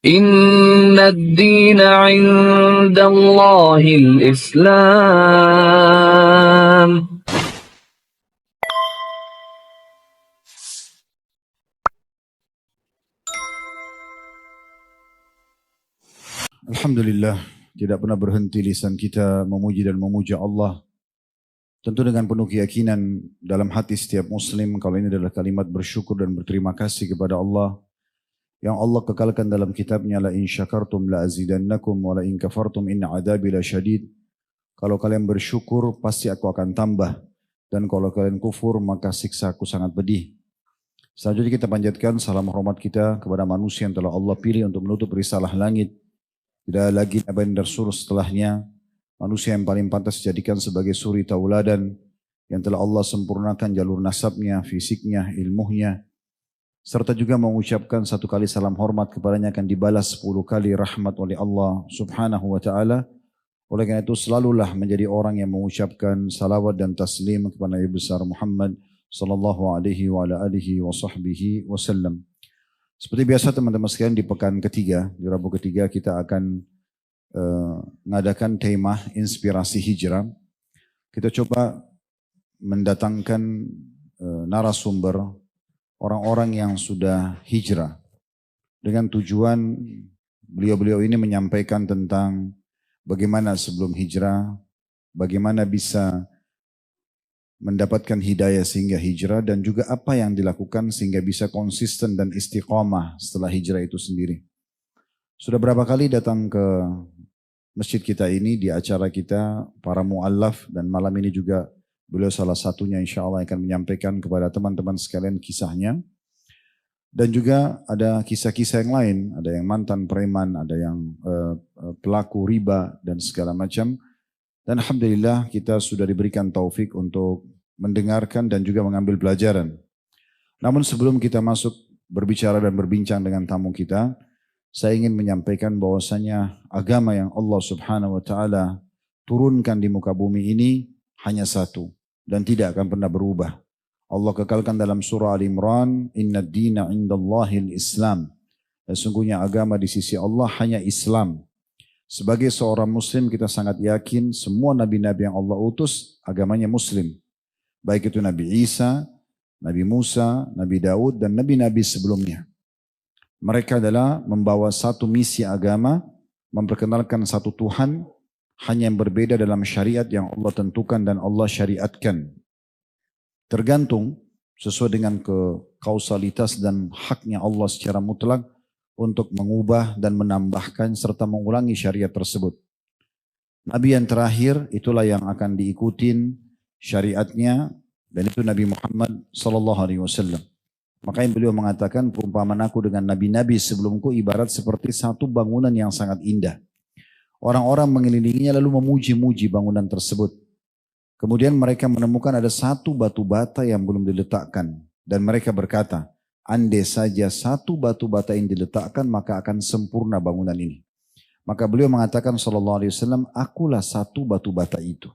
إن الدين عند الله الإسلام. Alhamdulillah, tidak pernah berhenti lisan kita memuji dan memuja Allah. Tentu dengan penuh keyakinan dalam hati setiap muslim kalau ini adalah kalimat bersyukur dan berterima kasih kepada Allah yang Allah kekalkan dalam kitabnya, la in syakartum la azidannakum wa la in kafartum inna adabi la syadid. Kalau kalian bersyukur pasti aku akan tambah, dan kalau kalian kufur maka siksa aku sangat pedih. Selanjutnya kita panjatkan salam hormat kita kepada manusia yang telah Allah pilih untuk menutup risalah langit. Tidak lagi Nabi dan Rasul setelahnya, manusia yang paling pantas dijadikan sebagai suri tauladan yang telah Allah sempurnakan jalur nasabnya, fisiknya, ilmunya, serta juga mengucapkan satu kali salam hormat kepadanya akan dibalas 10 kali rahmat oleh Allah subhanahu wa ta'ala. Oleh karena itu selalulah menjadi orang yang mengucapkan salawat dan taslim kepada Nabi besar Muhammad sallallahu alaihi wa ala alihi wa sahbihi wasallam. Seperti biasa teman-teman sekalian, di pekan ketiga, di Rabu ketiga kita akan mengadakan tema inspirasi hijrah. Kita coba mendatangkan narasumber orang-orang yang sudah hijrah dengan tujuan beliau-beliau ini menyampaikan tentang bagaimana sebelum hijrah, bagaimana bisa mendapatkan hidayah sehingga hijrah, dan juga apa yang dilakukan sehingga bisa konsisten dan istiqamah setelah hijrah itu sendiri. Sudah berapa kali datang ke masjid kita ini di acara kita para mu'allaf, dan malam ini juga beliau salah satunya insya Allah akan menyampaikan kepada teman-teman sekalian kisahnya. Dan juga ada kisah-kisah yang lain, ada yang mantan preman, ada yang pelaku riba dan segala macam. Dan alhamdulillah kita sudah diberikan taufik untuk mendengarkan dan juga mengambil pelajaran. Namun sebelum kita masuk berbicara dan berbincang dengan tamu kita, saya ingin menyampaikan bahwasanya agama yang Allah subhanahu wa ta'ala turunkan di muka bumi ini hanya satu dan tidak akan pernah berubah. Allah kekalkan dalam surah Al-Imran, inna ad-dina indallahil Islam. Sesungguhnya agama di sisi Allah hanya Islam. Sebagai seorang muslim kita sangat yakin semua nabi-nabi yang Allah utus agamanya muslim. Baik itu Nabi Isa, Nabi Musa, Nabi Daud dan nabi-nabi sebelumnya. Mereka adalah membawa satu misi agama, memperkenalkan satu Tuhan, hanya yang berbeda dalam syariat yang Allah tentukan dan Allah syariatkan. Tergantung sesuai dengan kausalitas dan haknya Allah secara mutlak untuk mengubah dan menambahkan serta mengulangi syariat tersebut. Nabi yang terakhir itulah yang akan diikutin syariatnya, dan itu Nabi Muhammad sallallahu alaihi wasallam. Makanya beliau mengatakan perumpamaan aku dengan nabi-nabi sebelumku ibarat seperti satu bangunan yang sangat indah. Orang-orang mengelilinginya lalu memuji-muji bangunan tersebut. Kemudian mereka menemukan ada satu batu bata yang belum diletakkan, dan mereka berkata, andai saja satu batu bata yang diletakkan maka akan sempurna bangunan ini. Maka beliau mengatakan sallallahu alaihi wasallam, akulah satu batu bata itu.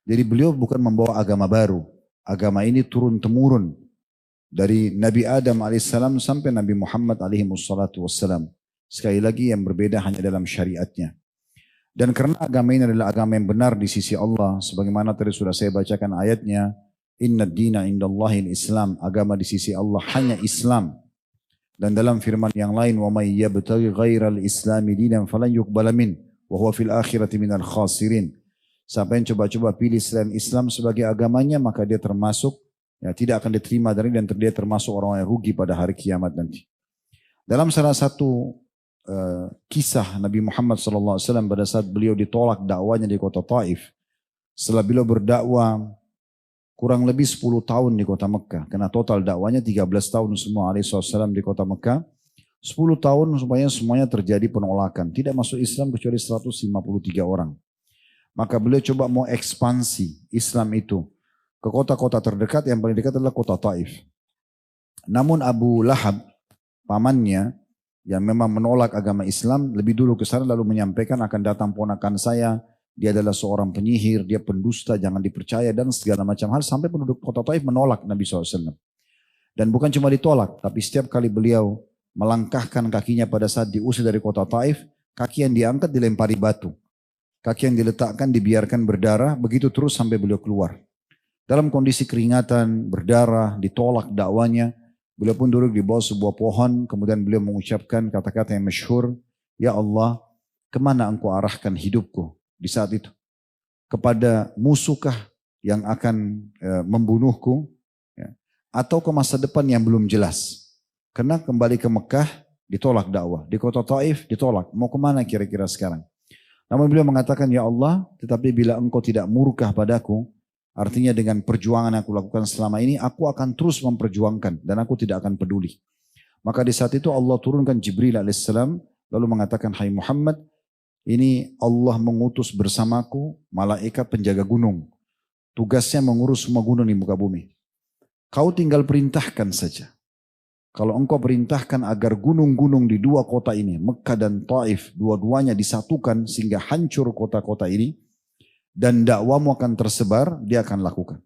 Jadi beliau bukan membawa agama baru. Agama ini turun temurun dari Nabi Adam alaihissalam sampai Nabi Muhammad alaihi wassalam. Sekali lagi yang berbeda hanya dalam syariatnya. Dan karena agama ini adalah agama yang benar di sisi Allah, sebagaimana tadi sudah saya bacakan ayatnya, inna ad-dina indallahil Islam, agama di sisi Allah hanya Islam. Dan dalam firman yang lain, wa may yabtaghi ghairal islami dinan falan yuqbala min wa huwa fil akhirati minal khasirin. Siapa yang coba-coba pilih selain Islam sebagai agamanya, maka dia termasuk tidak akan diterima dari, dan dia termasuk orang yang rugi pada hari kiamat nanti. Dalam salah satu kisah Nabi Muhammad SAW pada saat beliau ditolak dakwanya di kota Taif, setelah beliau berdakwah kurang lebih 10 tahun di kota Mekah, karena total dakwanya 13 tahun semua alaihissalam di kota Mekah, 10 tahun supaya semuanya terjadi penolakan, tidak masuk Islam kecuali 153 orang. Maka beliau coba mau ekspansi Islam itu ke kota-kota terdekat, yang paling dekat adalah kota Taif. Namun Abu Lahab, pamannya, yang memang menolak agama Islam, lebih dulu ke sana lalu menyampaikan akan datang ponakan saya, dia adalah seorang penyihir, dia pendusta, jangan dipercaya dan segala macam hal, sampai penduduk kota Taif menolak Nabi SAW. Dan bukan cuma ditolak, tapi setiap kali beliau melangkahkan kakinya pada saat diusir dari kota Taif, kaki yang diangkat dilempari batu. Kaki yang diletakkan dibiarkan berdarah, begitu terus sampai beliau keluar. Dalam kondisi keringatan, berdarah, ditolak dakwanya, beliau pun duduk di bawah sebuah pohon, kemudian beliau mengucapkan kata-kata yang masyhur, "Ya Allah, kemana engkau arahkan hidupku di saat itu? Kepada musuhkah yang akan membunuhku? Ya. Atau ke masa depan yang belum jelas?" Karena kembali ke Mekah, ditolak dakwah. Di kota Taif, ditolak. Mau kemana kira-kira sekarang? Namun beliau mengatakan, "Ya Allah, tetapi bila engkau tidak murkah padaku, artinya dengan perjuangan yang aku lakukan selama ini, aku akan terus memperjuangkan dan aku tidak akan peduli." Maka di saat itu Allah turunkan Jibril alaihissalam lalu mengatakan, "Hai Muhammad, ini Allah mengutus bersamaku malaikat penjaga gunung. Tugasnya mengurus semua gunung di muka bumi. Kau tinggal perintahkan saja. Kalau engkau perintahkan agar gunung-gunung di dua kota ini, Mekah dan Taif, dua-duanya disatukan sehingga hancur kota-kota ini, dan dakwamu akan tersebar, dia akan lakukan.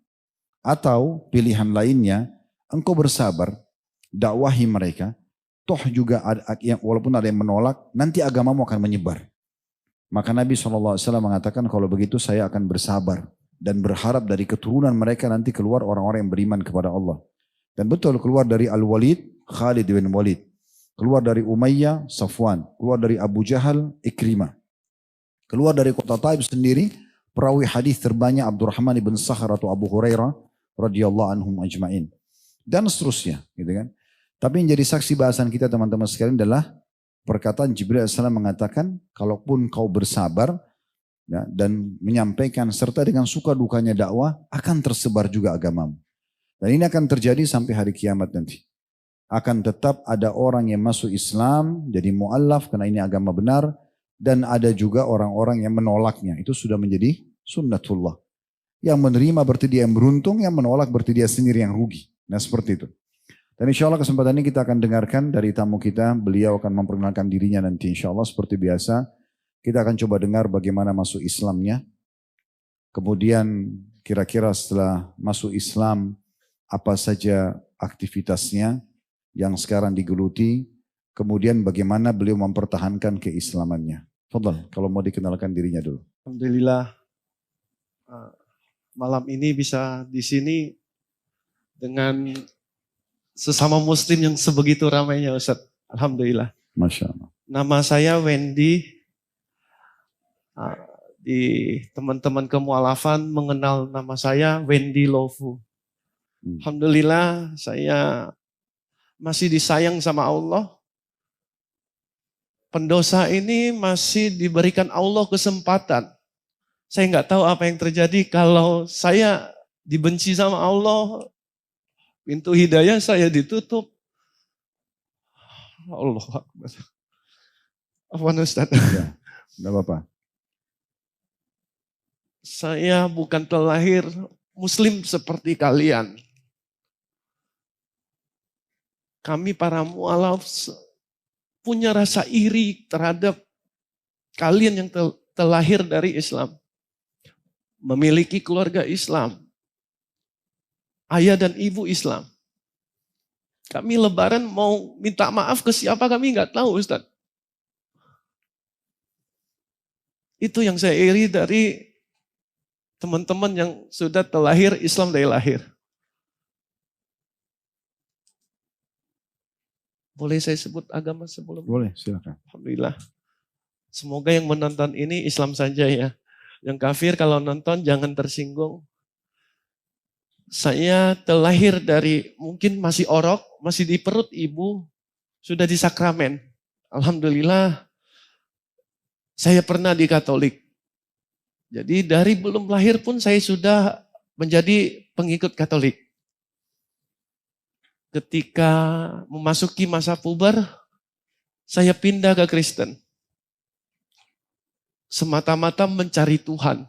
Atau pilihan lainnya, engkau bersabar, dakwahi mereka, toh juga walaupun ada yang menolak, nanti agamamu akan menyebar." Maka Nabi SAW mengatakan, "Kalau begitu saya akan bersabar dan berharap dari keturunan mereka nanti keluar orang-orang yang beriman kepada Allah." Dan betul keluar dari Al-Walid, Khalid bin Walid. Keluar dari Umayyah, Safwan. Keluar dari Abu Jahal, Ikrimah. Keluar dari kota Taib sendiri, perawi hadis terbanyak Abdurrahman ibn Sakhar atau Abu Hurairah radhiyallahu anhum ajma'in. Dan seterusnya, gitu kan. Tapi yang jadi saksi bahasan kita teman-teman sekalian adalah perkataan Jibril AS mengatakan, kalaupun kau bersabar ya, dan menyampaikan serta dengan suka dukanya dakwah, akan tersebar juga agamamu. Dan ini akan terjadi sampai hari kiamat nanti. Akan tetap ada orang yang masuk Islam, jadi mu'allaf karena ini agama benar, dan ada juga orang-orang yang menolaknya. Itu sudah menjadi sunnatullah. Yang menerima berarti dia yang beruntung, yang menolak berarti dia sendiri yang rugi. Nah seperti itu. Dan insya Allah kesempatan ini kita akan dengarkan dari tamu kita, beliau akan memperkenalkan dirinya nanti insya Allah seperti biasa. Kita akan coba dengar bagaimana masuk Islamnya. Kemudian kira-kira setelah masuk Islam, apa saja aktivitasnya yang sekarang digeluti, kemudian bagaimana beliau mempertahankan keislamannya. Fadhal, kalau mau dikenalkan dirinya dulu. Alhamdulillah malam ini bisa di sini dengan sesama muslim yang sebegitu ramainya Ustaz. Alhamdulillah. Masya Allah. Nama saya Wendy. Di teman-teman kemualafan mengenal nama saya Wendy Lofu. Alhamdulillah saya masih disayang sama Allah. Pendosa ini masih diberikan Allah kesempatan. Saya nggak tahu apa yang terjadi kalau saya dibenci sama Allah. Pintu hidayah saya ditutup. Allah Akbar. Afwan Ustaz. Ya, enggak apa-apa. Saya bukan terlahir muslim seperti kalian. Kami para mu'alaf punya rasa iri terhadap kalian yang terlahir dari Islam. Memiliki keluarga Islam. Ayah dan ibu Islam. Kami lebaran mau minta maaf ke siapa kami nggak tahu Ustaz. Itu yang saya iri dari teman-teman yang sudah terlahir Islam dari lahir. Boleh saya sebut agama sebelum? Boleh, silakan. Alhamdulillah. Semoga yang menonton ini Islam saja ya. Yang kafir kalau nonton jangan tersinggung. Saya terlahir dari mungkin masih orok, masih di perut ibu, sudah di sakramen. Alhamdulillah. Saya pernah di Katolik. Jadi dari belum lahir pun saya sudah menjadi pengikut Katolik. Ketika memasuki masa puber, saya pindah ke Kristen. Semata-mata mencari Tuhan.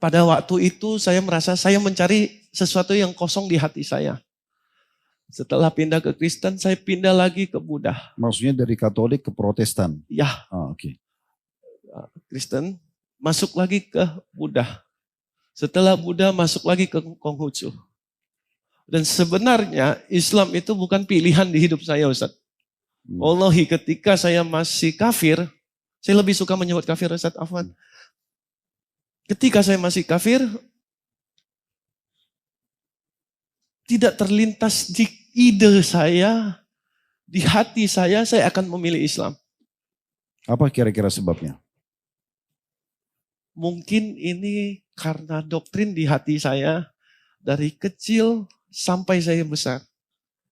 Pada waktu itu saya merasa saya mencari sesuatu yang kosong di hati saya. Setelah pindah ke Kristen, saya pindah lagi ke Buddha. Maksudnya dari Katolik ke Protestan? Ya. Oh, oke. Kristen, masuk lagi ke Buddha. Setelah Buddha, masuk lagi ke Konghucu. Dan sebenarnya Islam itu bukan pilihan di hidup saya Ustaz. Wallahi ketika saya masih kafir, saya lebih suka menyebut kafir Ustaz, afwan. Ketika saya masih kafir, tidak terlintas di ide saya, di hati saya akan memilih Islam. Apa kira-kira sebabnya? Mungkin ini karena doktrin di hati saya dari kecil sampai saya besar.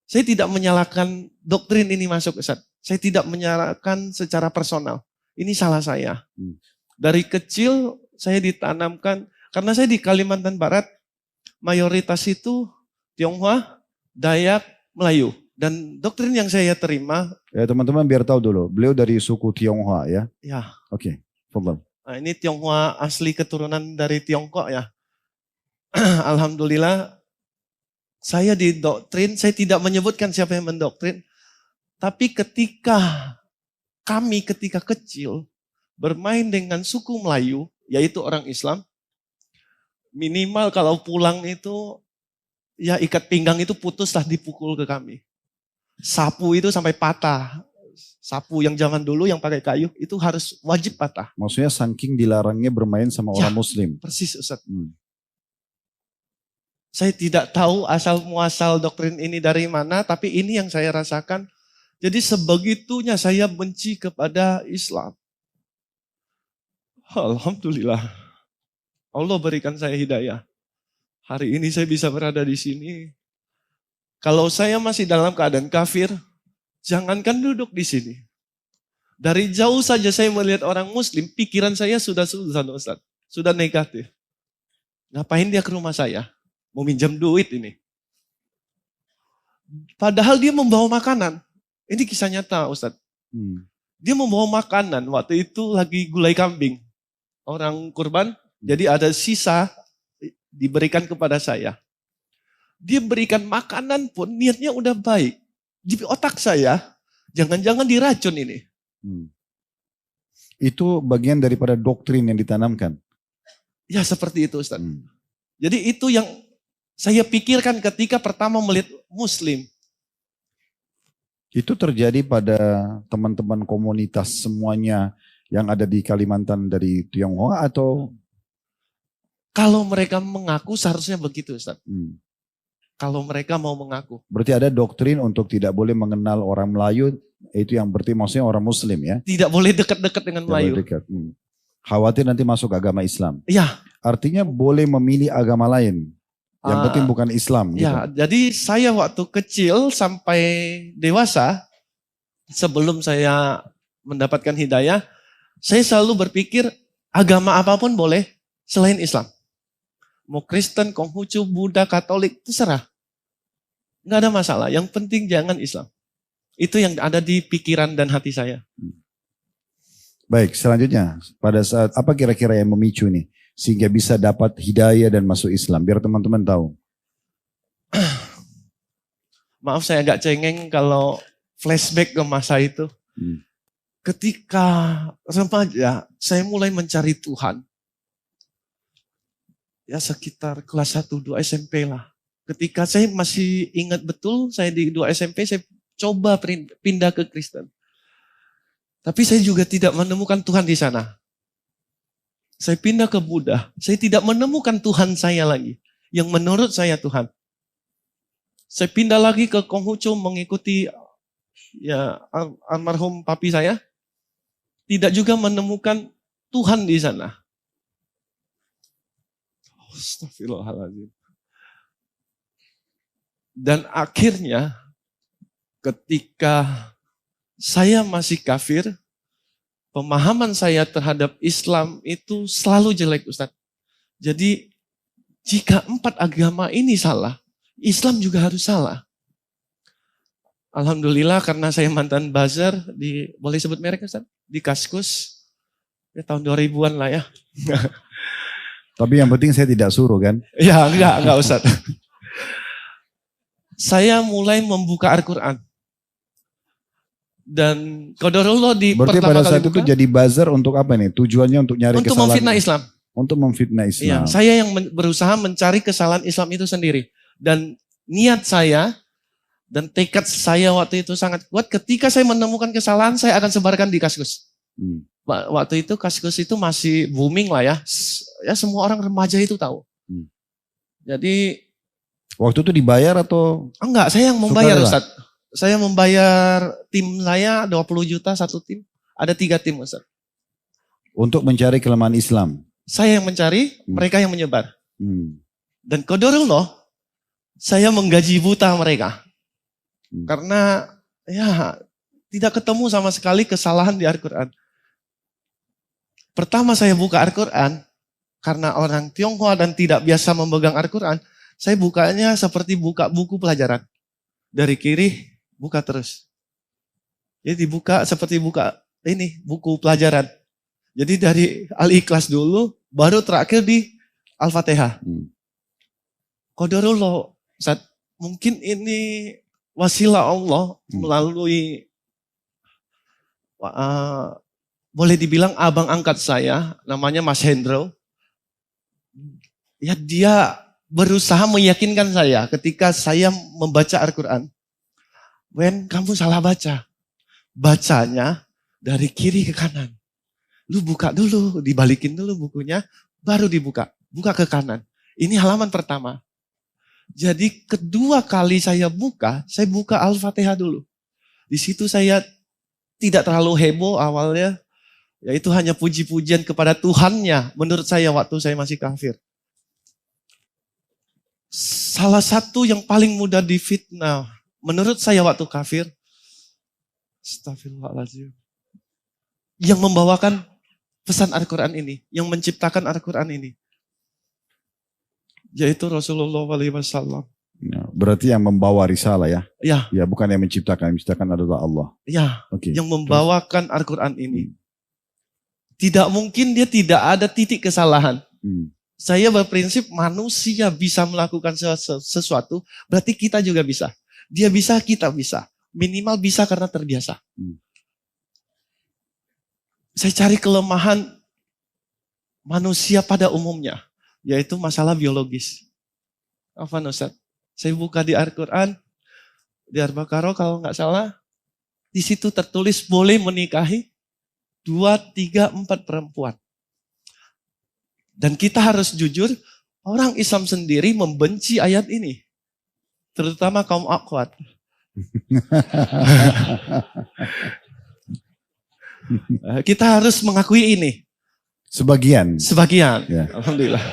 Saya tidak menyalahkan doktrin ini masuk Ustaz. Saya tidak menyalahkan secara personal. Ini salah saya. Dari kecil saya ditanamkan, karena saya di Kalimantan Barat, mayoritas itu Tionghoa, Dayak, Melayu. Dan doktrin yang saya terima. Ya teman-teman biar tahu dulu, beliau dari suku Tionghoa ya? Ya. Oke, fadhal. Nah, ini Tionghoa asli keturunan dari Tiongkok ya. Alhamdulillah, saya didoktrin, saya tidak menyebutkan siapa yang mendoktrin. Tapi ketika kecil bermain dengan suku Melayu, yaitu orang Islam, minimal kalau pulang itu, ya ikat pinggang itu putuslah dipukul ke kami. Sapu itu sampai patah. Sapu yang zaman dulu yang pakai kayu itu harus wajib patah. Maksudnya saking dilarangnya bermain sama orang Muslim. Persis Ustaz. Saya tidak tahu asal muasal doktrin ini dari mana, tapi ini yang saya rasakan. Jadi sebegitunya saya benci kepada Islam. Alhamdulillah. Allah berikan saya hidayah. Hari ini saya bisa berada di sini. Kalau saya masih dalam keadaan kafir, jangankan duduk di sini. Dari jauh saja saya melihat orang Muslim, pikiran saya sudah Ustaz. Sudah negatif. Ngapain dia ke rumah saya? Mau minjam duit ini. Padahal dia membawa makanan. Ini kisah nyata Ustaz. Dia membawa makanan, waktu itu lagi gulai kambing. Orang kurban, jadi ada sisa diberikan kepada saya. Dia berikan makanan pun niatnya udah baik. Di otak saya, jangan-jangan diracun ini. Itu bagian daripada doktrin yang ditanamkan. Ya seperti itu Ustaz. Jadi itu yang saya pikirkan ketika pertama melihat Muslim. Itu terjadi pada teman-teman komunitas semuanya yang ada di Kalimantan dari Tionghoa atau? Kalau mereka mengaku seharusnya begitu Ustaz. Kalau mereka mau mengaku. Berarti ada doktrin untuk tidak boleh mengenal orang Melayu, itu yang berarti maksudnya orang Muslim ya? Tidak boleh dekat-dekat dengan Melayu. Dekat. Khawatir nanti masuk agama Islam. Ya. Artinya boleh memilih agama lain. Yang penting bukan Islam. Ya, gitu. jadi saya waktu kecil sampai dewasa, sebelum saya mendapatkan hidayah, saya selalu berpikir agama apapun boleh selain Islam. Mau Kristen, Konghucu, Buddha, Katolik, terserah. Nggak ada masalah, yang penting jangan Islam. Itu yang ada di pikiran dan hati saya. Baik, selanjutnya pada saat apa kira-kira yang memicu nih? Sehingga bisa dapat hidayah dan masuk Islam. Biar teman-teman tahu. Maaf saya agak cengeng kalau flashback ke masa itu. Ketika remaja, saya mulai mencari Tuhan. Ya sekitar kelas 1-2 SMP lah. Ketika saya masih ingat betul, saya di 2 SMP, saya coba pindah ke Kristen. Tapi saya juga tidak menemukan Tuhan di sana. Saya pindah ke Buddha, saya tidak menemukan Tuhan saya lagi. Yang menurut saya Tuhan. Saya pindah lagi ke Konghucu mengikuti ya almarhum papi saya. Tidak juga menemukan Tuhan di sana. Astagfirullahaladzim. Dan akhirnya ketika saya masih kafir, pemahaman saya terhadap Islam itu selalu jelek Ustaz. Jadi jika 4 agama ini salah, Islam juga harus salah. Alhamdulillah karena saya mantan buzzer di, boleh sebut merek Ustaz? Di Kaskus, ya tahun 2000-an lah ya. Tapi yang penting saya tidak suruh kan? Ya enggak Ustaz. Saya mulai membuka Al-Quran. Dan qadarullah di berarti pertama pada saat kali itu jadi buzzer untuk apa nih? Tujuannya untuk nyari untuk kesalahan. memfitnah Islam. Untuk memfitnah Islam. Ya, saya yang berusaha mencari kesalahan Islam itu sendiri. Dan niat saya Dan tekad saya waktu itu sangat kuat. Ketika saya menemukan kesalahan, saya akan sebarkan di Kaskus. Waktu itu Kaskus itu masih booming lah ya. Ya semua orang remaja itu tahu. Jadi Waktu itu dibayar atau? enggak, saya yang membayar Sukarela? Ustaz. Saya membayar tim saya 20 juta satu tim. Ada 3 tim Ustaz. Untuk mencari kelemahan Islam. Saya yang mencari, mereka yang menyebar. Hmm. Dan qadarullah, saya menggaji buta mereka. Karena ya tidak ketemu sama sekali kesalahan di Al-Quran. Pertama saya buka Al-Quran, karena orang Tionghoa dan tidak biasa memegang Al-Quran, saya bukanya seperti buka buku pelajaran. Dari kiri, buka terus. Jadi dibuka seperti buka ini, buku pelajaran. Jadi dari Al-Ikhlas dulu, baru terakhir di Al-Fatihah. Qadarullah, Ustaz, mungkin ini wasilah Allah melalui boleh dibilang abang angkat saya, namanya Mas Hendro. Ya dia berusaha meyakinkan saya ketika saya membaca Al-Quran. Wen, kamu salah baca. Bacanya dari kiri ke kanan. Lu buka dulu, dibalikin dulu bukunya, baru dibuka. Buka ke kanan. Ini halaman pertama. Jadi kedua kali saya buka Al-Fatihah dulu. Di situ saya tidak terlalu heboh awalnya. Yaitu hanya puji-pujian kepada Tuhannya menurut saya waktu saya masih kafir. Salah satu yang paling mudah difitnah menurut saya waktu kafir. Astagfirullahaladzim. Yang membawakan pesan Al-Quran ini. Yang menciptakan Al-Quran ini. Yaitu Rasulullah SAW. Ya, berarti yang membawa risalah ya? Ya. Ya, bukan yang menciptakan adalah Allah. Ya, Okay. yang membawakan Al-Quran ini. Tidak mungkin dia tidak ada titik kesalahan. Saya berprinsip manusia bisa melakukan sesuatu, berarti kita juga bisa. Dia bisa, kita bisa. Minimal bisa karena terbiasa. Saya cari kelemahan manusia pada umumnya. Yaitu masalah biologis. Apa Ustaz? Saya buka di Al-Quran, di Al-Baqarah kalau nggak salah, di situ tertulis boleh menikahi 2, 3, 4 perempuan. Dan kita harus jujur, orang Islam sendiri membenci ayat ini. Terutama kaum akhwat. Kita harus mengakui ini. Sebagian. Ya. Alhamdulillah.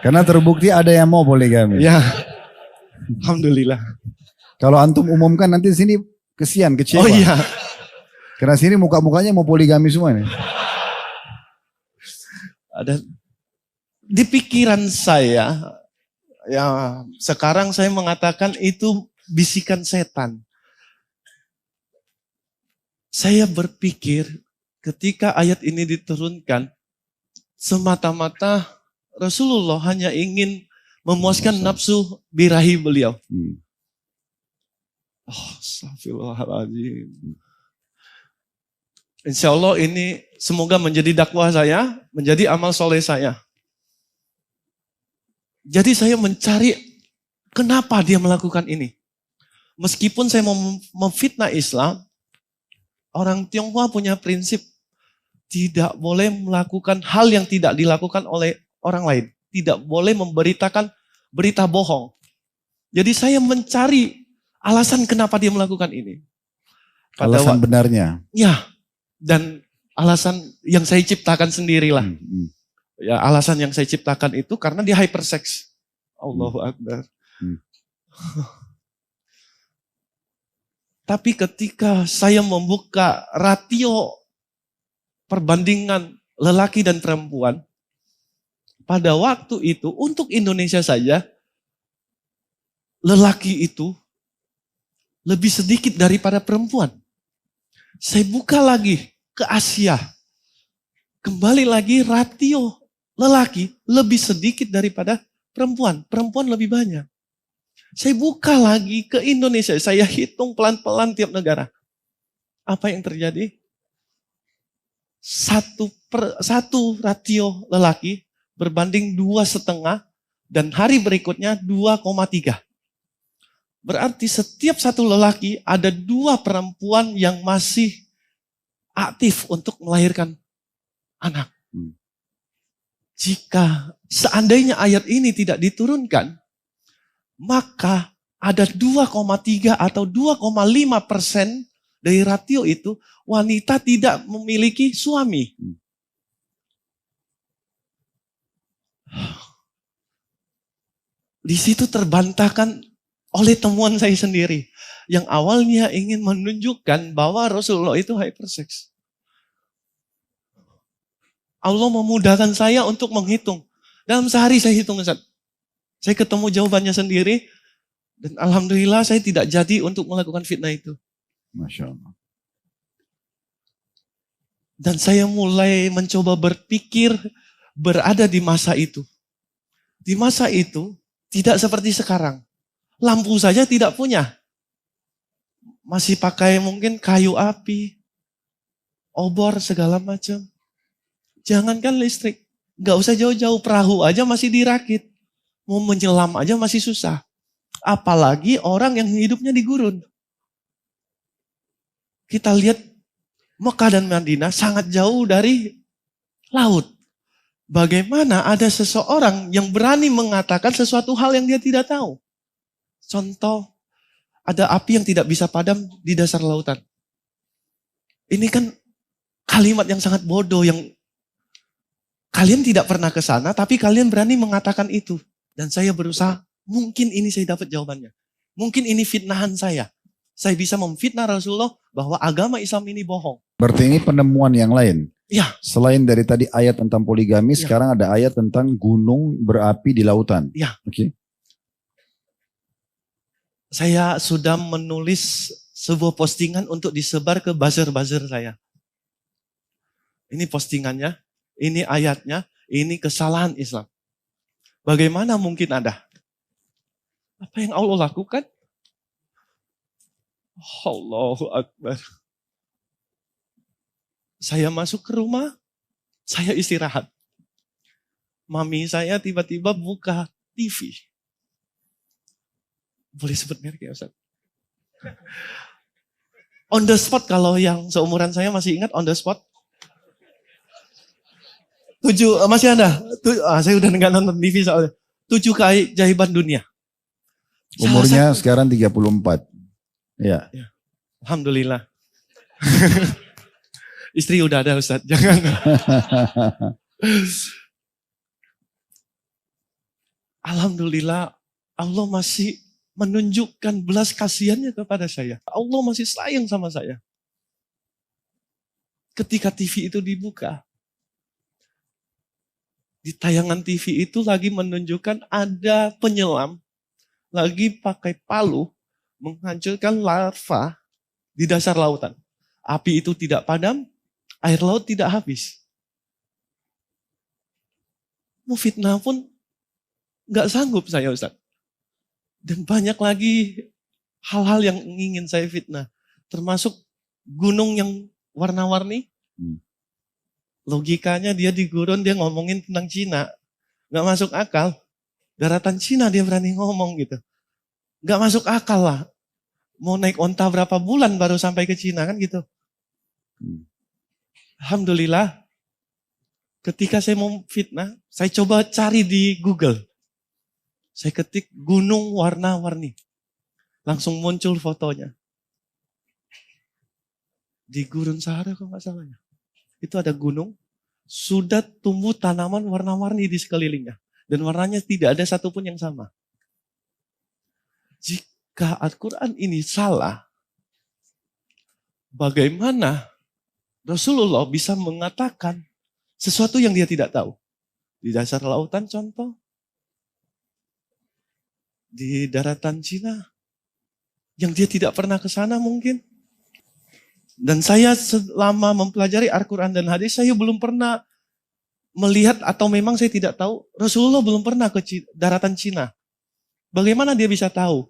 Karena terbukti ada yang mau poligami. Ya, alhamdulillah. Kalau antum umumkan nanti sini kesian, kecewa. Oh iya. Karena sini muka-mukanya mau poligami semua nih. Ada di pikiran saya, ya sekarang saya mengatakan itu bisikan setan. Saya berpikir ketika ayat ini diturunkan, semata-mata Rasulullah hanya ingin memuaskan nafsu birahi beliau. Astagfirullahaladzim. Insya Allah ini semoga menjadi dakwah saya, menjadi amal soleh saya. Jadi saya mencari kenapa dia melakukan ini. Meskipun saya mau memfitnah Islam, orang Tionghoa punya prinsip tidak boleh melakukan hal yang tidak dilakukan oleh orang lain. Tidak boleh memberitakan berita bohong. Jadi saya mencari alasan kenapa dia melakukan ini. Alasan benarnya. Ya, dan alasan yang saya ciptakan sendirilah. Ya, alasan yang saya ciptakan itu karena dia hypersex. Allahu Akbar. Tapi ketika saya membuka rasio perbandingan lelaki dan perempuan, pada waktu itu untuk Indonesia saja, lelaki itu lebih sedikit daripada perempuan. Saya buka lagi ke Asia. Kembali lagi rasio lelaki lebih sedikit daripada perempuan. Perempuan lebih banyak. Saya buka lagi ke Indonesia. Saya hitung pelan-pelan tiap negara. Apa yang terjadi? Satu rasio lelaki berbanding 2,5 dan hari berikutnya 2,3. Berarti setiap satu lelaki ada 2 perempuan yang masih aktif untuk melahirkan anak. Jika seandainya ayat ini tidak diturunkan, maka ada 2,3 atau 2,5% dari rasio itu wanita tidak memiliki suami. Di situ terbantahkan oleh temuan saya sendiri. Yang awalnya ingin menunjukkan bahwa Rasulullah itu hypersex. Allah memudahkan saya untuk menghitung. Dalam sehari saya hitung, Ustaz. Saya ketemu jawabannya sendiri. Dan alhamdulillah saya tidak jadi untuk melakukan fitnah itu. Masya Allah. Dan saya mulai mencoba berpikir berada di masa itu. Di masa itu tidak seperti sekarang. Lampu saja tidak punya. Masih pakai mungkin kayu api, obor segala macam. Jangankan listrik, gak usah jauh-jauh, perahu aja masih dirakit. Mau menyelam aja masih susah. Apalagi orang yang hidupnya di gurun. Kita lihat Mekah dan Madinah sangat jauh dari laut. Bagaimana ada seseorang yang berani mengatakan sesuatu hal yang dia tidak tahu. Contoh, ada api yang tidak bisa padam di dasar lautan. Ini kan kalimat yang sangat bodoh, yang kalian tidak pernah ke sana, tapi kalian berani mengatakan itu. Dan saya berusaha, mungkin ini saya dapat jawabannya. Mungkin ini fitnahan saya. Saya bisa memfitnah Rasulullah bahwa agama Islam ini bohong. Berarti ini penemuan yang lain. Ya. Selain dari tadi ayat tentang poligami, Ya. sekarang ada ayat tentang gunung berapi di lautan. Ya. Oke. Saya sudah menulis sebuah postingan untuk disebar ke buzzer-buzzer saya. Ini postingannya, ini ayatnya, ini kesalahan Islam. Bagaimana mungkin ada? Apa yang Allah lakukan? Allahu Akbar. Saya masuk ke rumah, saya istirahat. Mami saya tiba-tiba buka TV. Boleh sebut merek ya Ustaz? On the spot, kalau yang seumuran saya masih ingat on the spot. 7, masih ada? Saya udah nggak nonton TV soalnya. 7 keajaiban dunia. Umurnya sekarang 34. Ya. Alhamdulillah. Istri udah ada Ustaz, jangan. Alhamdulillah, Allah masih menunjukkan belas kasihannya kepada saya. Allah masih sayang sama saya. Ketika TV itu dibuka, di tayangan TV itu lagi menunjukkan ada penyelam lagi pakai palu menghancurkan larva di dasar lautan. Api itu tidak padam, air laut tidak habis. Mau fitnah pun nggak sanggup saya Ustaz. Dan banyak lagi hal-hal yang ingin saya fitnah. Termasuk gunung yang warna-warni. Logikanya dia di gurun, dia ngomongin tentang Cina. Nggak masuk akal. Daratan Cina dia berani ngomong gitu. Nggak masuk akal lah. Mau naik onta berapa bulan baru sampai ke Cina kan gitu. Alhamdulillah. Ketika saya mau fitnah, saya coba cari di Google. Saya ketik gunung warna-warni. Langsung muncul fotonya. Di Gurun Sahara kalau nggak salahnya. Itu ada gunung, sudah tumbuh tanaman warna-warni di sekelilingnya. Dan warnanya tidak ada satupun yang sama. Jika Al-Quran ini salah, bagaimana Rasulullah bisa mengatakan sesuatu yang dia tidak tahu? Di dasar lautan contoh, di daratan Cina, yang dia tidak pernah ke sana mungkin. Dan saya selama mempelajari Al-Quran dan hadis, saya belum pernah melihat atau memang saya tidak tahu, Rasulullah belum pernah ke daratan Cina. Bagaimana dia bisa tahu?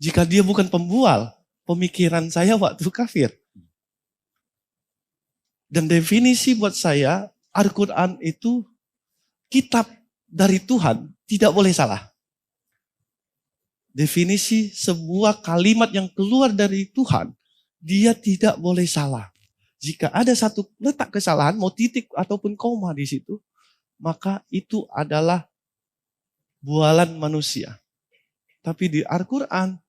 Jika dia bukan pembual, pemikiran saya waktu kafir. Dan definisi buat saya, Al-Quran itu kitab dari Tuhan, tidak boleh salah. definisi sebuah kalimat yang keluar dari Tuhan, dia tidak boleh salah. Jika ada satu letak kesalahan, mau titik ataupun koma di situ, maka itu adalah bualan manusia. Tapi di Al-Quran,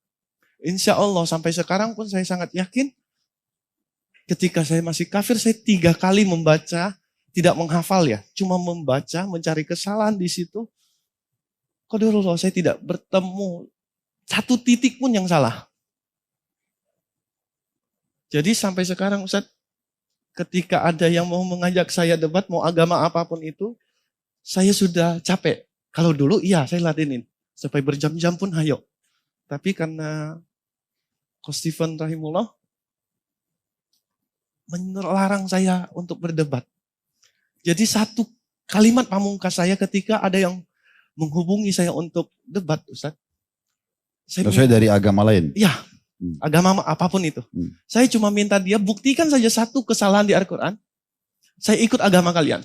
insya Allah sampai sekarang pun saya sangat yakin, ketika saya masih kafir, saya 3 kali membaca, tidak menghafal ya, cuma membaca, mencari kesalahan di situ. Qadarullah, saya tidak bertemu satu titik pun yang salah. Jadi sampai sekarang Ustaz, ketika ada yang mau mengajak saya debat, mau agama apapun itu, saya sudah capek. Kalau dulu iya saya ladenin. Sampai berjam-jam pun hayo. Tapi karena Coach Stephen rahimullah melarang saya untuk berdebat. Jadi satu kalimat pamungkas saya ketika ada yang menghubungi saya untuk debat, Ustaz. Saya dari agama lain? Iya, agama apapun itu. Saya cuma minta dia buktikan saja satu kesalahan di Al-Quran. Saya ikut agama kalian.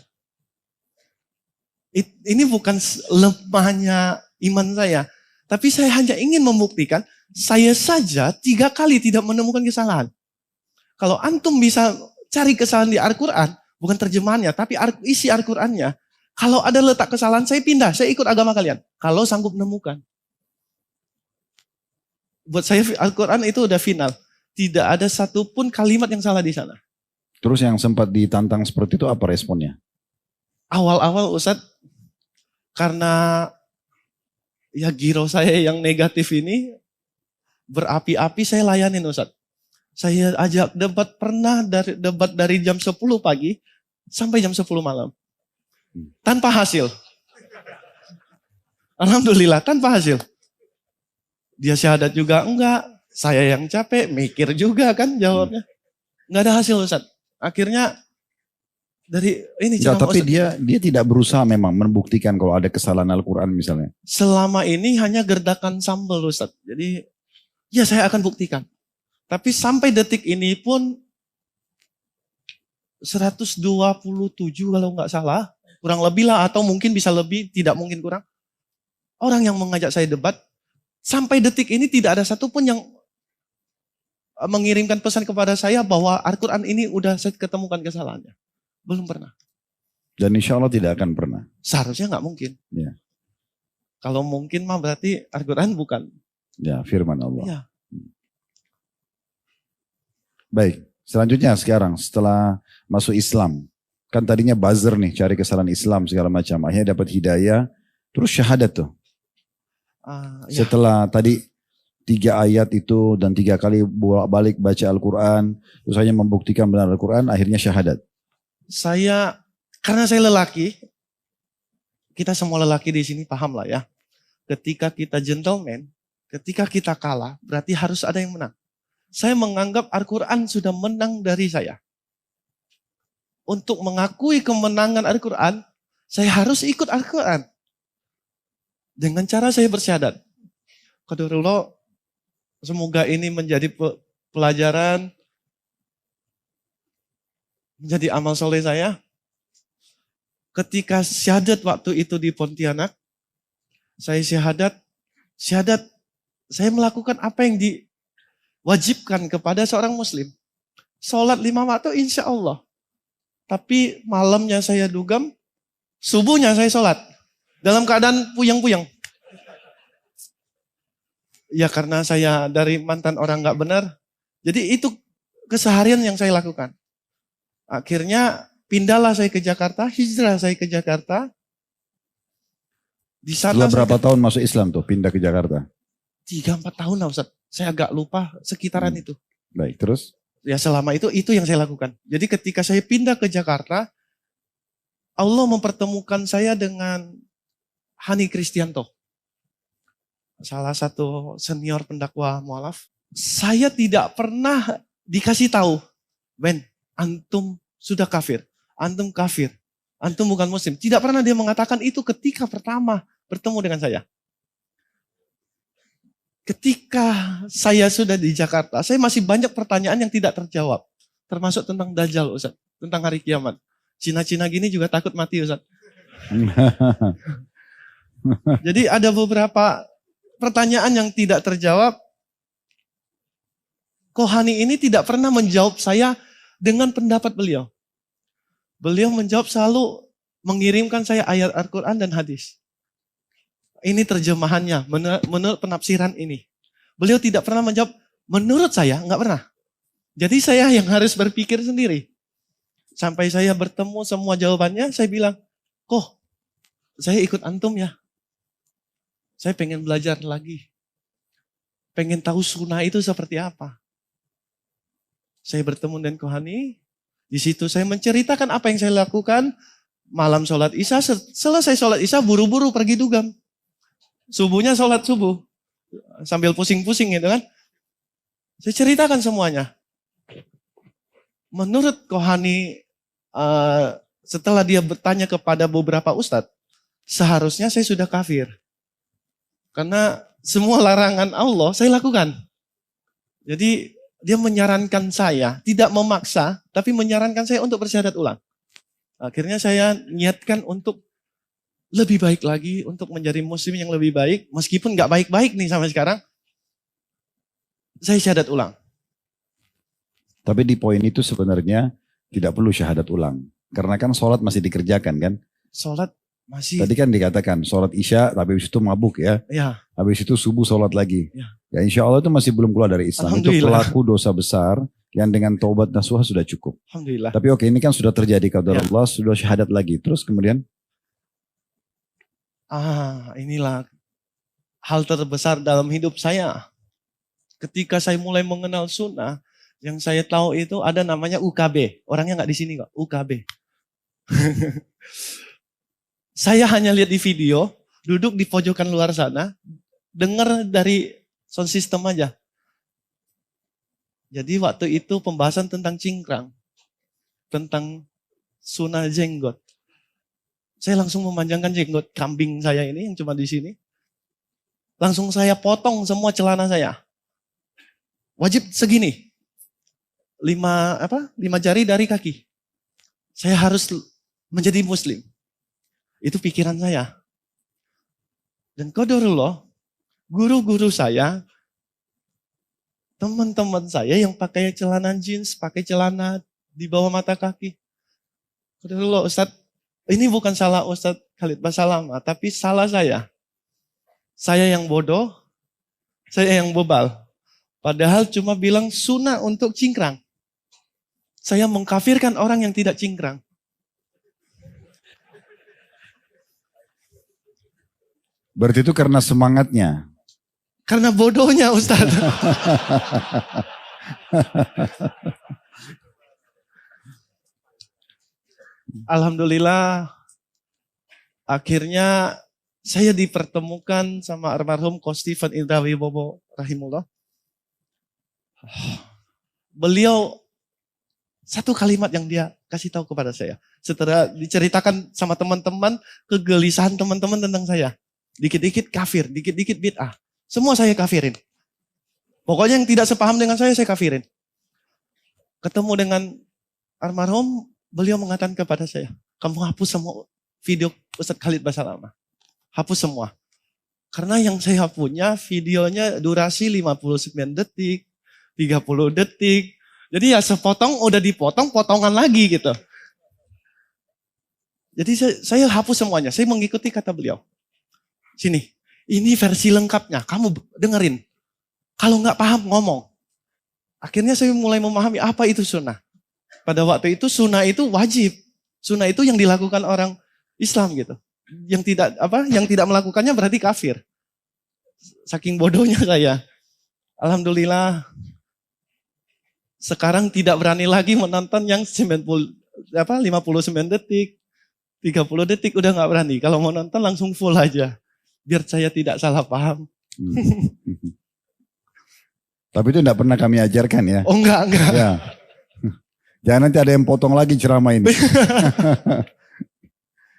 Ini bukan lemahnya iman saya. Tapi saya hanya ingin membuktikan, saya saja 3 kali tidak menemukan kesalahan. Kalau antum bisa cari kesalahan di Al-Quran, bukan terjemahannya, tapi isi Al-Qurannya. Kalau ada letak kesalahan, saya pindah, saya ikut agama kalian. Kalau sanggup menemukan. Buat saya Al-Quran itu udah final. Tidak ada satupun kalimat yang salah di sana. Terus yang sempat ditantang seperti itu apa responnya? Awal-awal Ustadz, karena ya giro saya yang negatif ini berapi-api, saya layanin Ustadz. Saya ajak debat, pernah debat dari jam 10 pagi sampai jam 10 malam. Tanpa hasil. Alhamdulillah tanpa hasil. Dia syahadat juga enggak. Saya yang capek, mikir juga kan jawabnya. Enggak ada hasil Ustadz. Akhirnya dari ini ya, tapi Ustadz, dia tidak berusaha memang membuktikan kalau ada kesalahan Al-Quran misalnya. Selama ini hanya gerdakan sambal Ustadz. Jadi ya saya akan buktikan. Tapi sampai detik ini pun 127 kalau nggak salah, kurang lebih lah atau mungkin bisa lebih, tidak mungkin kurang. Orang yang mengajak saya debat, sampai detik ini tidak ada satupun yang mengirimkan pesan kepada saya bahwa Al-Quran ini udah saya ketemukan kesalahannya. Belum pernah. Dan insya Allah tidak akan pernah. Seharusnya nggak mungkin. Ya. Kalau mungkin mah berarti Al-Quran bukan. Ya, firman Allah. Ya. Baik, selanjutnya sekarang setelah masuk Islam. Kan tadinya buzzer nih, cari kesalahan Islam segala macam. Akhirnya dapat hidayah, terus syahadat tuh. Ya. Setelah tadi 3 ayat itu dan 3 kali balik baca Al-Quran, terus hanya membuktikan benar Al-Quran, akhirnya syahadat. Karena saya lelaki, kita semua lelaki di sini paham lah ya. Ketika kita gentleman, ketika kita kalah, berarti harus ada yang menang. Saya menganggap Al-Quran sudah menang dari saya. Untuk mengakui kemenangan Al-Quran, saya harus ikut Al-Quran. Dengan cara saya bersyahadat. Qadarullah, semoga ini menjadi pelajaran, menjadi amal soleh saya. Ketika syahadat waktu itu di Pontianak, saya syahadat, saya melakukan apa yang diwajibkan kepada seorang muslim. Sholat 5 waktu insya Allah. Tapi malamnya saya dugem, subuhnya saya sholat. Dalam keadaan puyeng-puyeng. Ya karena saya dari mantan orang gak benar. Jadi itu keseharian yang saya lakukan. Akhirnya pindahlah saya ke Jakarta, hijrah saya ke Jakarta. Di sana setelah berapa tahun masuk Islam tuh, pindah ke Jakarta? 3-4 tahun lah Ustaz. Saya agak lupa sekitaran itu. Baik, terus? Ya selama itu yang saya lakukan. Jadi ketika saya pindah ke Jakarta, Allah mempertemukan saya dengan Hani Kristianto. Salah satu senior pendakwah mualaf. Saya tidak pernah dikasih tahu, Ben, antum sudah kafir. Antum kafir. Antum bukan muslim. Tidak pernah dia mengatakan itu ketika pertama bertemu dengan saya. Ketika saya sudah di Jakarta, saya masih banyak pertanyaan yang tidak terjawab. Termasuk tentang Dajjal, Ustaz. Tentang hari kiamat. Cina-Cina gini juga takut mati, Ustaz. Jadi ada beberapa pertanyaan yang tidak terjawab. Kohani ini tidak pernah menjawab saya dengan pendapat beliau. Beliau menjawab selalu mengirimkan saya ayat Al-Quran dan hadis. Ini terjemahannya, menurut penafsiran ini. Beliau tidak pernah menjawab, menurut saya, nggak pernah. Jadi saya yang harus berpikir sendiri. Sampai saya bertemu semua jawabannya, saya bilang, kok saya ikut antum ya. Saya pengen belajar lagi. Pengen tahu sunnah itu seperti apa. Saya bertemu dengan Kohani, di situ saya menceritakan apa yang saya lakukan. Malam sholat isya, selesai sholat isya buru-buru pergi dugam. Subuhnya sholat subuh. Sambil pusing-pusing gitu kan. Saya ceritakan semuanya. Menurut Kohani, setelah dia bertanya kepada beberapa ustadz, seharusnya saya sudah kafir. Karena semua larangan Allah saya lakukan. Jadi dia menyarankan saya, tidak memaksa, tapi menyarankan saya untuk bersyahadat ulang. Akhirnya saya niatkan untuk lebih baik lagi, untuk menjadi muslim yang lebih baik. Meskipun gak baik-baik nih sampai sekarang, saya syahadat ulang. Tapi di poin itu sebenarnya tidak perlu syahadat ulang. Karena kan sholat masih dikerjakan kan. Sholat masih. Tadi kan dikatakan sholat isya tapi habis itu mabuk ya. Ya. Habis itu subuh sholat lagi. Ya. Insya Allah itu masih belum keluar dari Islam. Itu pelaku dosa besar yang dengan taubat nasuha sudah cukup. Alhamdulillah. Tapi oke, ini kan sudah terjadi qadar Allah, sudah syahadat lagi. Terus kemudian? Inilah hal terbesar dalam hidup saya. Ketika saya mulai mengenal sunnah, yang saya tahu itu ada namanya UKB. Orangnya nggak di sini kok, UKB. Saya hanya lihat di video, duduk di pojokan luar sana, dengar dari sound system aja. Jadi waktu itu pembahasan tentang cingkrang, tentang sunnah jenggot. Saya langsung memanjangkan jenggot kambing saya ini yang cuma di sini. Langsung saya potong semua celana saya. Wajib segini. 5 jari dari kaki. Saya harus menjadi muslim. Itu pikiran saya. Dan qadarullah, guru-guru saya, teman-teman saya yang pakai celana jeans, pakai celana di bawah mata kaki. Qadarullah, Ustadz, ini bukan salah Ustadz Khalid Basalamah, tapi salah saya. Saya yang bodoh, saya yang bebal. Padahal cuma bilang sunnah untuk cingkrang. Saya mengkafirkan orang yang tidak cingkrang. Berarti itu karena semangatnya. Karena bodohnya Ustaz. Alhamdulillah, akhirnya saya dipertemukan sama almarhum Ko Stephen Indra Wibowo rahimullah. Beliau satu kalimat yang dia kasih tahu kepada saya. Setelah diceritakan sama teman-teman, kegelisahan teman-teman tentang saya. Dikit-dikit kafir, dikit-dikit bid'ah. Semua saya kafirin. Pokoknya yang tidak sepaham dengan saya kafirin. Ketemu dengan almarhum, beliau mengatakan kepada saya, kamu hapus semua video Ustadz Khalid Basalamah. Hapus semua. Karena yang saya punya videonya durasi 59 detik, 30 detik. Jadi ya sepotong udah dipotong, potongan lagi gitu. Jadi saya hapus semuanya, saya mengikuti kata beliau. Sini, ini versi lengkapnya, kamu dengerin. Kalau nggak paham ngomong. Akhirnya saya mulai memahami apa itu sunnah. Pada waktu itu sunnah itu wajib. Sunnah itu yang dilakukan orang Islam gitu. Yang tidak melakukannya berarti kafir. Saking bodohnya saya. Alhamdulillah. Sekarang tidak berani lagi menonton yang 59 detik. 30 detik udah nggak berani. Kalau mau nonton langsung full aja. Biar saya tidak salah paham. Tapi itu enggak pernah kami ajarkan ya. Oh enggak. Ya. Jangan nanti ada yang potong lagi ceramah ini.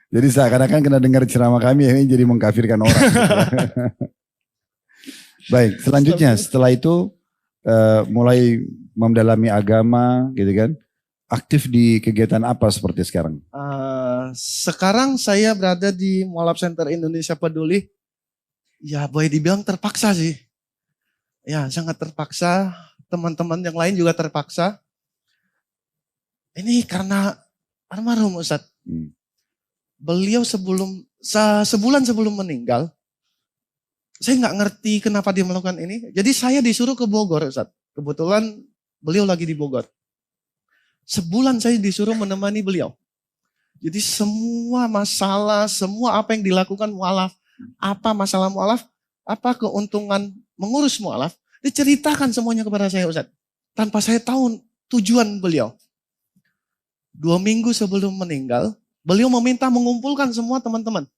Jadi seakan-akan kena dengar ceramah kami ini jadi mengkafirkan orang. Baik, selanjutnya setelah itu mulai mendalami agama gitu kan. Aktif di kegiatan apa seperti sekarang? Sekarang saya berada di Mualaf Center Indonesia Peduli. Ya boleh dibilang terpaksa sih. Ya sangat terpaksa, teman-teman yang lain juga terpaksa. Ini karena almarhum Ustadz. Beliau sebulan sebelum meninggal, saya nggak ngerti kenapa dia melakukan ini. Jadi saya disuruh ke Bogor Ustadz. Kebetulan beliau lagi di Bogor. Sebulan saya disuruh menemani beliau. Jadi semua masalah, semua apa yang dilakukan mualaf, apa masalah mualaf, apa keuntungan mengurus mualaf, diceritakan semuanya kepada saya Ustadz. Tanpa saya tahu tujuan beliau. 2 minggu sebelum meninggal, beliau meminta mengumpulkan semua teman-teman.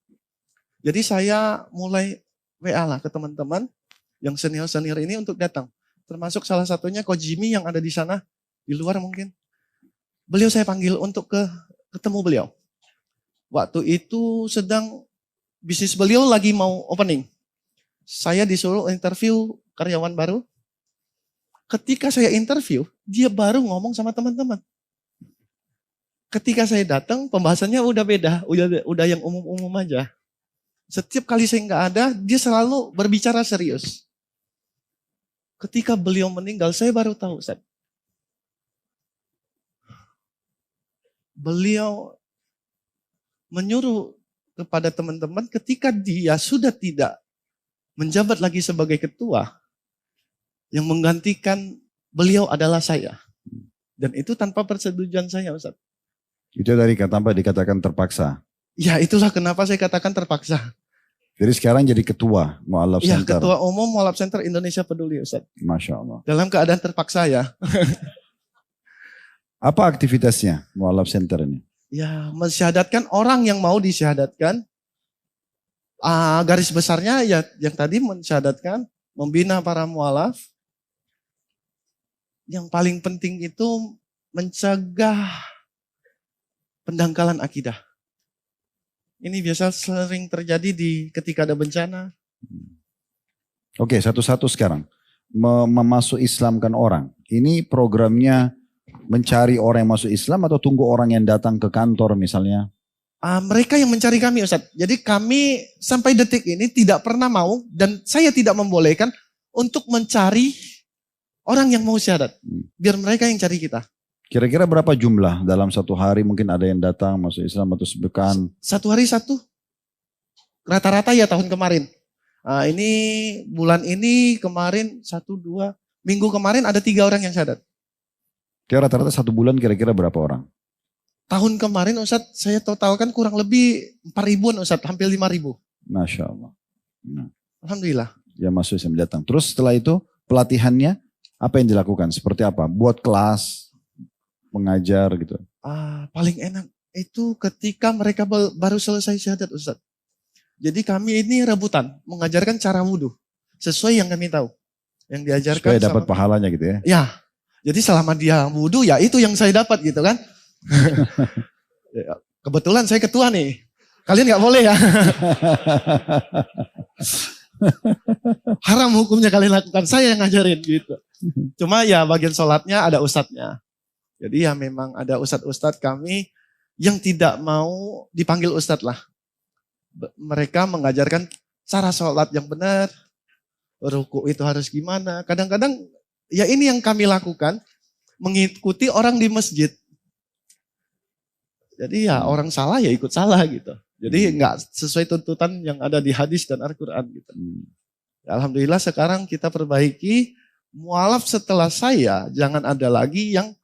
Jadi saya mulai WA lah ke teman-teman yang senior-senior ini untuk datang. Termasuk salah satunya Coach Jimmy yang ada di sana, di luar mungkin. Beliau saya panggil untuk ketemu beliau. Waktu itu sedang bisnis beliau lagi mau opening. Saya disuruh interview karyawan baru. Ketika saya interview, dia baru ngomong sama teman-teman. Ketika saya datang, pembahasannya udah beda, udah yang umum-umum aja. Setiap kali saya nggak ada, dia selalu berbicara serius. Ketika beliau meninggal, saya baru tahu, Ustaz. Beliau menyuruh kepada teman-teman ketika dia sudah tidak menjabat lagi sebagai ketua, yang menggantikan beliau adalah saya. Dan itu tanpa persetujuan saya, Ustaz. Itu dari kata apa dikatakan terpaksa. Ya itulah kenapa saya katakan terpaksa. Jadi sekarang jadi ketua Mu'alaf Ya, Center. ketua umum Mu'alaf Center Indonesia Peduli, Ustaz. Masya Allah. Dalam keadaan terpaksa ya. Apa aktivitasnya Mu'alaf Center ini? Ya, mensyahadatkan orang yang mau disyahadatkan. Garis besarnya ya yang tadi mensyahadatkan, membina para mu'alaf. Yang paling penting itu mencegah pendangkalan akidah. Ini biasa sering terjadi ketika ada bencana. Oke, satu-satu sekarang. Memasuk Islamkan orang. Ini programnya mencari orang yang masuk Islam atau tunggu orang yang datang ke kantor misalnya? Mereka yang mencari kami Ustadz. Jadi kami sampai detik ini tidak pernah mau dan saya tidak membolehkan untuk mencari orang yang mau syahadat. Biar mereka yang cari kita. Kira-kira berapa jumlah dalam satu hari mungkin ada yang datang masuk Islam atau sepekan? Satu hari satu. Rata-rata ya tahun kemarin. Ini bulan ini kemarin 1, 2. Minggu kemarin ada 3 orang yang syahadat. Kira rata-rata 1 bulan kira-kira berapa orang? Tahun kemarin Ustadz saya totalkan kurang lebih 4.000-an Ustadz. Hampir 5.000. Masya Allah. Nah. Alhamdulillah. Ya masuk Islam datang. Terus setelah itu pelatihannya apa yang dilakukan? Seperti apa? Buat kelas, mengajar gitu. Paling enak itu ketika mereka baru selesai syahadat Ustadz. Jadi kami ini rebutan mengajarkan cara wudhu sesuai yang kami tahu. Yang diajarkan. Supaya dapat pahalanya gitu ya. Ya. Jadi selama dia wudhu ya itu yang saya dapat gitu kan. Kebetulan saya ketua nih. Kalian nggak boleh ya. Haram hukumnya kalian lakukan. Saya yang ngajarin gitu. Cuma ya bagian sholatnya ada ustadznya. Jadi ya memang ada ustadz-ustadz kami yang tidak mau dipanggil ustadz lah. Mereka mengajarkan cara sholat yang benar. Ruku itu harus gimana. Kadang-kadang ya ini yang kami lakukan. Mengikuti orang di masjid. Jadi ya orang salah ya ikut salah gitu. Jadi nggak sesuai tuntutan yang ada di hadis dan Al-Quran gitu. Ya, alhamdulillah sekarang kita perbaiki. Mualaf setelah saya jangan ada lagi yang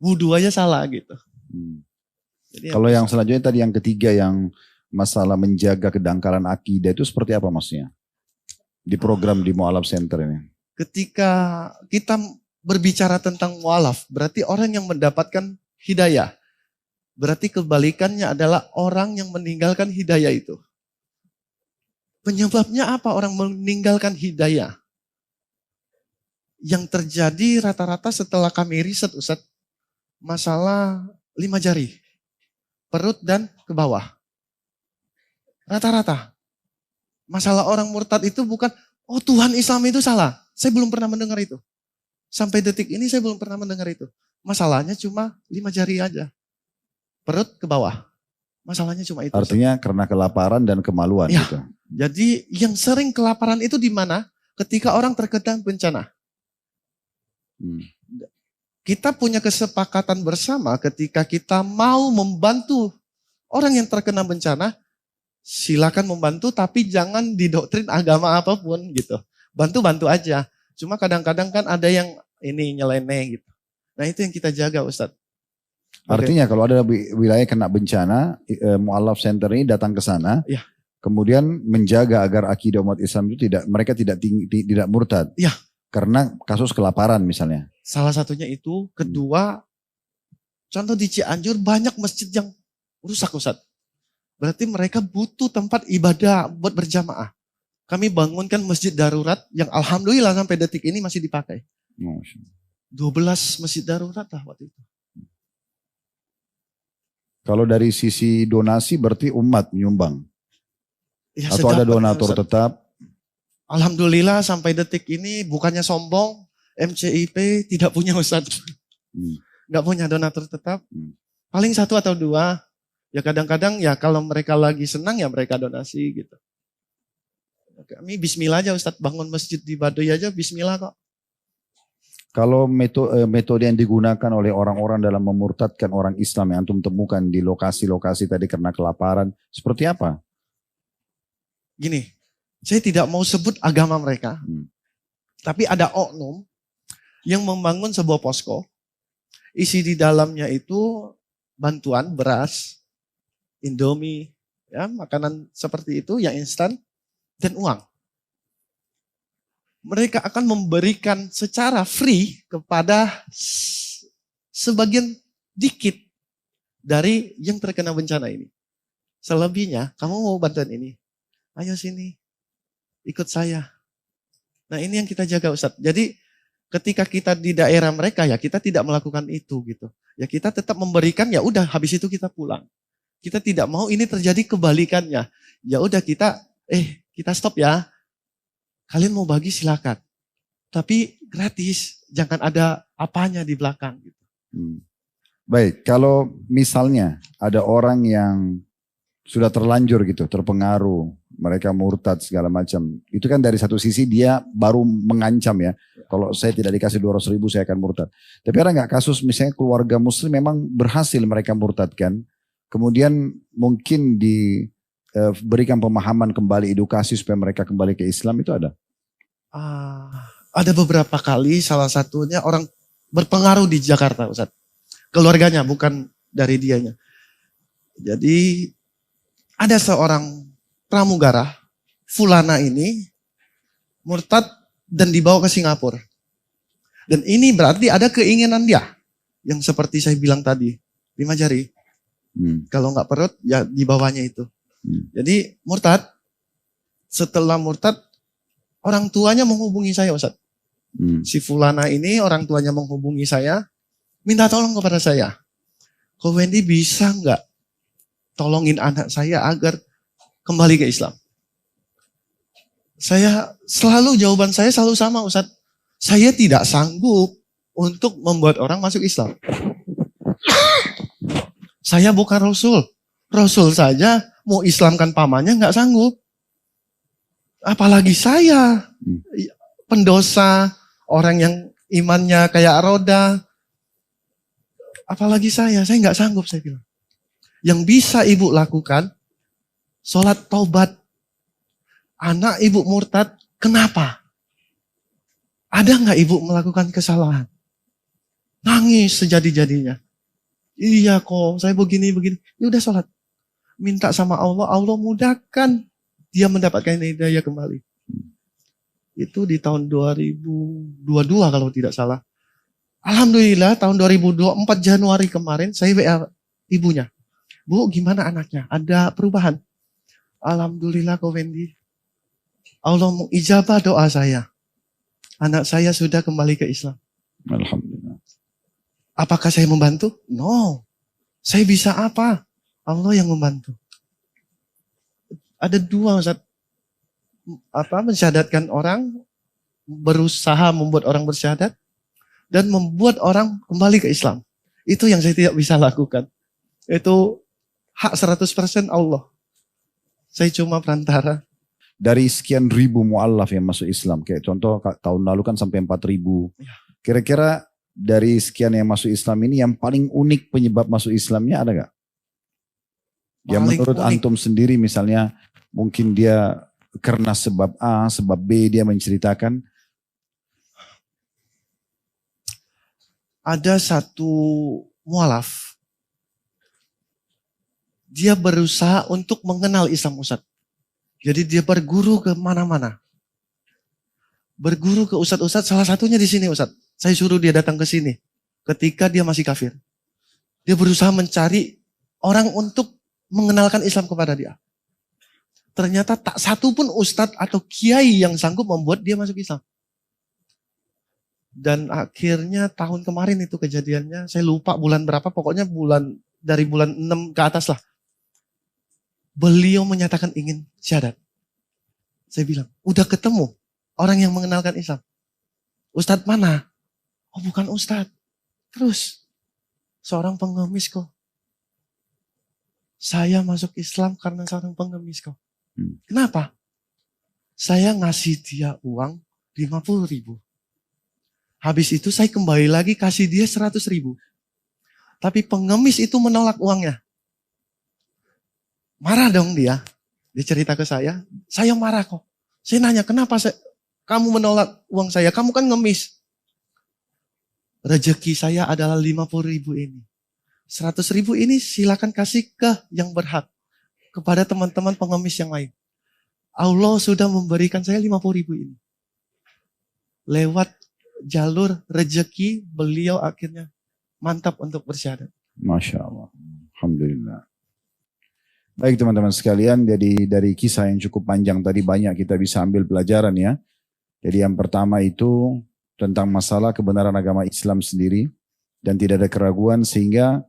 wudhu aja salah gitu. Jadi kalau yang selanjutnya tadi yang ketiga yang masalah menjaga kedangkalan akidah itu seperti apa maksudnya? Di program di Mu'alaf Center ini. Ketika kita berbicara tentang mu'alaf berarti orang yang mendapatkan hidayah. Berarti kebalikannya adalah orang yang meninggalkan hidayah itu. Penyebabnya apa orang meninggalkan hidayah? Yang terjadi rata-rata setelah kami riset Ustadz, masalah 5 jari, perut dan ke bawah. Rata-rata. Masalah orang murtad itu bukan, oh Tuhan Islam itu salah. Saya belum pernah mendengar itu. Sampai detik ini saya belum pernah mendengar itu. Masalahnya cuma 5 jari aja. Perut ke bawah. Masalahnya cuma itu. Artinya karena kelaparan dan kemaluan ya, gitu. Jadi yang sering kelaparan itu di mana? Ketika orang terkena bencana. Hmm. Kita punya kesepakatan bersama ketika kita mau membantu orang yang terkena bencana, silakan membantu tapi jangan didoktrin agama apapun gitu. Bantu-bantu aja. Cuma kadang-kadang kan ada yang ini nyeleneh gitu. Nah itu yang kita jaga Ustadz. Artinya kalau ada wilayah kena bencana, Mu'allaf Center ini datang ke sana, Ya. kemudian menjaga agar akidah umat Islam itu mereka tidak murtad. Ya. Karena kasus kelaparan misalnya. Salah satunya itu. Kedua, contoh di Cianjur banyak masjid yang rusak Ustadz. Berarti mereka butuh tempat ibadah buat berjamaah. Kami bangunkan masjid darurat yang alhamdulillah sampai detik ini masih dipakai. 12 masjid darurat lah waktu itu. Kalau dari sisi donasi berarti umat menyumbang. Ya, atau ada donatur Ustadz. tetap? Alhamdulillah sampai detik ini bukannya sombong, MCIP tidak punya Ustadz. Nggak punya donatur tetap. Paling 1 atau 2. Ya kadang-kadang ya kalau mereka lagi senang ya mereka donasi gitu. Kami bismillah aja Ustadz, bangun masjid di Baduy aja bismillah kok. Kalau metode yang digunakan oleh orang-orang dalam memurtadkan orang Islam yang antum temukan di lokasi-lokasi tadi karena kelaparan, seperti apa? Gini, saya tidak mau sebut agama mereka, tapi ada oknum yang membangun sebuah posko, isi di dalamnya itu bantuan beras, Indomie, ya makanan seperti itu yang instan, dan uang. Mereka akan memberikan secara free kepada sebagian dikit dari yang terkena bencana ini. Selebihnya, kamu mau bantuan ini? Ayo sini, ikut saya. Nah ini yang kita jaga Ustadz. Jadi ketika kita di daerah mereka ya kita tidak melakukan itu gitu. Ya kita tetap memberikan ya udah habis itu kita pulang. Kita tidak mau ini terjadi kebalikannya. Ya udah kita stop ya. Kalian mau bagi silakan. Tapi gratis, jangan ada apanya di belakang gitu. Baik, kalau misalnya ada orang yang sudah terlanjur gitu, terpengaruh, mereka murtad segala macam. Itu kan dari satu sisi dia baru mengancam ya. Kalau saya tidak dikasih 200 ribu saya akan murtad. Tapi ada nggak kasus misalnya keluarga muslim memang berhasil mereka murtadkan. Kemudian mungkin berikan pemahaman kembali, edukasi supaya mereka kembali ke Islam, itu ada? Ada beberapa kali, salah satunya orang berpengaruh di Jakarta Ustaz. Keluarganya, bukan dari dianya. Jadi ada seorang pramugara, Fulana ini murtad dan dibawa ke Singapura. Dan ini berarti ada keinginan dia, yang seperti saya bilang tadi, 5 jari. Kalau nggak perut, ya di bawahnya itu. Jadi murtad, setelah murtad, orang tuanya menghubungi saya Ustaz. Si Fulana ini orang tuanya menghubungi saya, minta tolong kepada saya. Ko Wendy bisa nggak tolongin anak saya agar kembali ke Islam? Jawaban saya selalu sama Ustaz. Saya tidak sanggup untuk membuat orang masuk Islam. Saya bukan Rasul. Rasul saja mau Islamkan pamannya nggak sanggup. Apalagi saya, pendosa, orang yang imannya kayak roda. Apalagi saya nggak sanggup saya bilang. Yang bisa ibu lakukan, sholat taubat. Anak ibu murtad, kenapa? Ada nggak ibu melakukan kesalahan? Nangis sejadi-jadinya. Iya kok, saya begini. Ya udah sholat. Minta sama Allah, Allah mudahkan dia mendapatkan hidayah kembali. Itu di tahun 2022 kalau tidak salah. Alhamdulillah tahun 2024 Januari kemarin saya WA ibunya. Bu gimana anaknya? Ada perubahan? Alhamdulillah Ko Wendy. Allah mengijabah doa saya. Anak saya sudah kembali ke Islam. Alhamdulillah. Apakah saya membantu? No. Saya bisa apa? Allah yang membantu. Ada 2 Ustaz. Mensyahadatkan orang, berusaha membuat orang bersyahadat, dan membuat orang kembali ke Islam. Itu yang saya tidak bisa lakukan. Itu hak 100% Allah. Saya cuma perantara. dari sekian ribu mu'allaf yang masuk Islam, kayak contoh tahun lalu kan sampai 4.000. Kira-kira dari sekian yang masuk Islam ini yang paling unik penyebab masuk Islamnya ada gak? Yang menurut antum sendiri misalnya mungkin dia karena sebab A, sebab B dia menceritakan. Ada satu mualaf, dia berusaha untuk mengenal Islam Ustadz. Jadi dia berguru ke mana-mana. Berguru ke ustadz-ustadz, salah satunya di sini Ustadz. Saya suruh dia datang ke sini ketika dia masih kafir. Dia berusaha mencari orang untuk mengenalkan Islam kepada dia. Ternyata tak satu pun ustadz atau kiai yang sanggup membuat dia masuk Islam. Dan akhirnya tahun kemarin itu kejadiannya, saya lupa bulan berapa, pokoknya dari bulan 6 ke atas lah. Beliau menyatakan ingin syahadat. Saya bilang, udah ketemu orang yang mengenalkan Islam. Ustadz mana? Oh bukan ustadz. Terus, seorang pengemis kok. Saya masuk Islam karena seorang pengemis kok. Kenapa? Saya ngasih dia uang 50.000. Habis itu saya kembali lagi kasih dia 100.000. Tapi pengemis itu menolak uangnya. Marah dong dia. Dia cerita ke saya marah kok. Saya nanya, kenapa kamu menolak uang saya? Kamu kan ngemis. Rezeki saya adalah 50.000 ini. 100.000 ini silakan kasih ke yang berhak. Kepada teman-teman pengemis yang lain. Allah sudah memberikan saya 50.000 ini. Lewat jalur rezeki, beliau akhirnya mantap untuk bersyahadat. Masya Allah. Alhamdulillah. Baik teman-teman sekalian, jadi dari kisah yang cukup panjang tadi banyak kita bisa ambil pelajaran ya. Jadi yang pertama itu tentang masalah kebenaran agama Islam sendiri. Dan tidak ada keraguan sehingga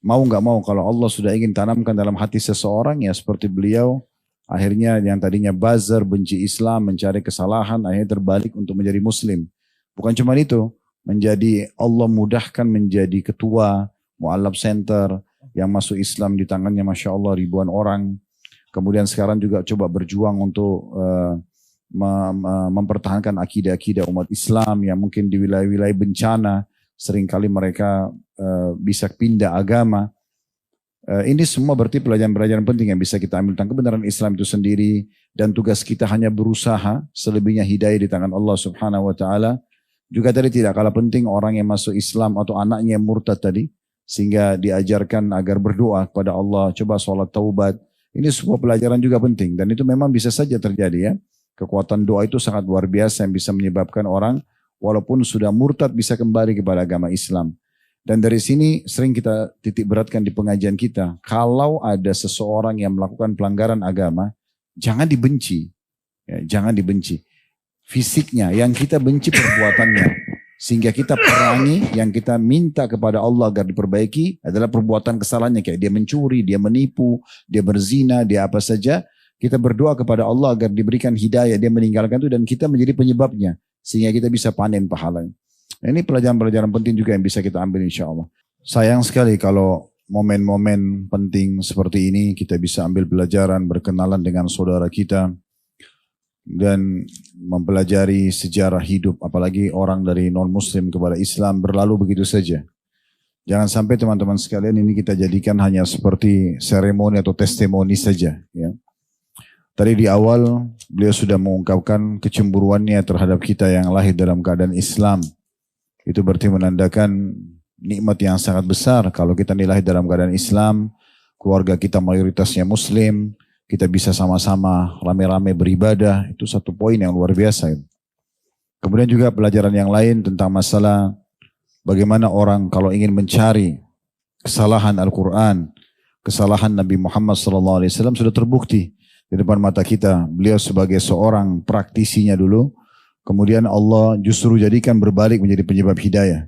mau nggak mau kalau Allah sudah ingin tanamkan dalam hati seseorang ya seperti beliau. Akhirnya yang tadinya bazar, benci Islam, mencari kesalahan, akhirnya terbalik untuk menjadi muslim. Bukan cuma itu, menjadi Allah mudahkan menjadi ketua Mu'allaf Center yang masuk Islam di tangannya Masya Allah ribuan orang. Kemudian sekarang juga coba berjuang untuk mempertahankan akidah-akidah umat Islam yang mungkin di wilayah-wilayah bencana seringkali mereka bisa pindah agama. Ini semua berarti pelajaran-pelajaran penting yang bisa kita ambil tentang kebenaran Islam itu sendiri, dan tugas kita hanya berusaha, selebihnya hidayah di tangan Allah Subhanahu wa taala. Juga tadi tidak kalah penting orang yang masuk Islam atau anaknya yang murtad tadi, sehingga diajarkan agar berdoa kepada Allah, coba sholat taubat. Ini sebuah pelajaran juga penting, dan itu memang bisa saja terjadi ya. Kekuatan doa itu sangat luar biasa yang bisa menyebabkan orang walaupun sudah murtad bisa kembali kepada agama Islam. Dan dari sini sering kita titik beratkan di pengajian kita, kalau ada seseorang yang melakukan pelanggaran agama, jangan dibenci. Ya, jangan dibenci. Fisiknya, yang kita benci perbuatannya. Sehingga kita perangi, yang kita minta kepada Allah agar diperbaiki adalah perbuatan kesalahannya. Kayak dia mencuri, dia menipu, dia berzina, dia apa saja. Kita berdoa kepada Allah agar diberikan hidayah, dia meninggalkan itu dan kita menjadi penyebabnya. Sehingga kita bisa panen pahalanya. Ini pelajaran-pelajaran penting juga yang bisa kita ambil insya Allah. Sayang sekali kalau momen-momen penting seperti ini kita bisa ambil pelajaran, berkenalan dengan saudara kita, dan mempelajari sejarah hidup, apalagi orang dari non-muslim kepada Islam berlalu begitu saja. Jangan sampai teman-teman sekalian ini kita jadikan hanya seperti seremoni atau testimoni saja. Ya. Tadi di awal beliau sudah mengungkapkan kecemburuannya terhadap kita yang lahir dalam keadaan Islam. Itu berarti menandakan nikmat yang sangat besar kalau kita lahir dalam keadaan Islam, keluarga kita mayoritasnya Muslim, kita bisa sama-sama rame-rame beribadah, itu satu poin yang luar biasa. Kemudian juga pelajaran yang lain tentang masalah bagaimana orang kalau ingin mencari kesalahan Al-Quran, kesalahan Nabi Muhammad SAW sudah terbukti di depan mata kita. Beliau sebagai seorang praktisinya dulu, kemudian Allah justru jadikan berbalik menjadi penyebab hidayah.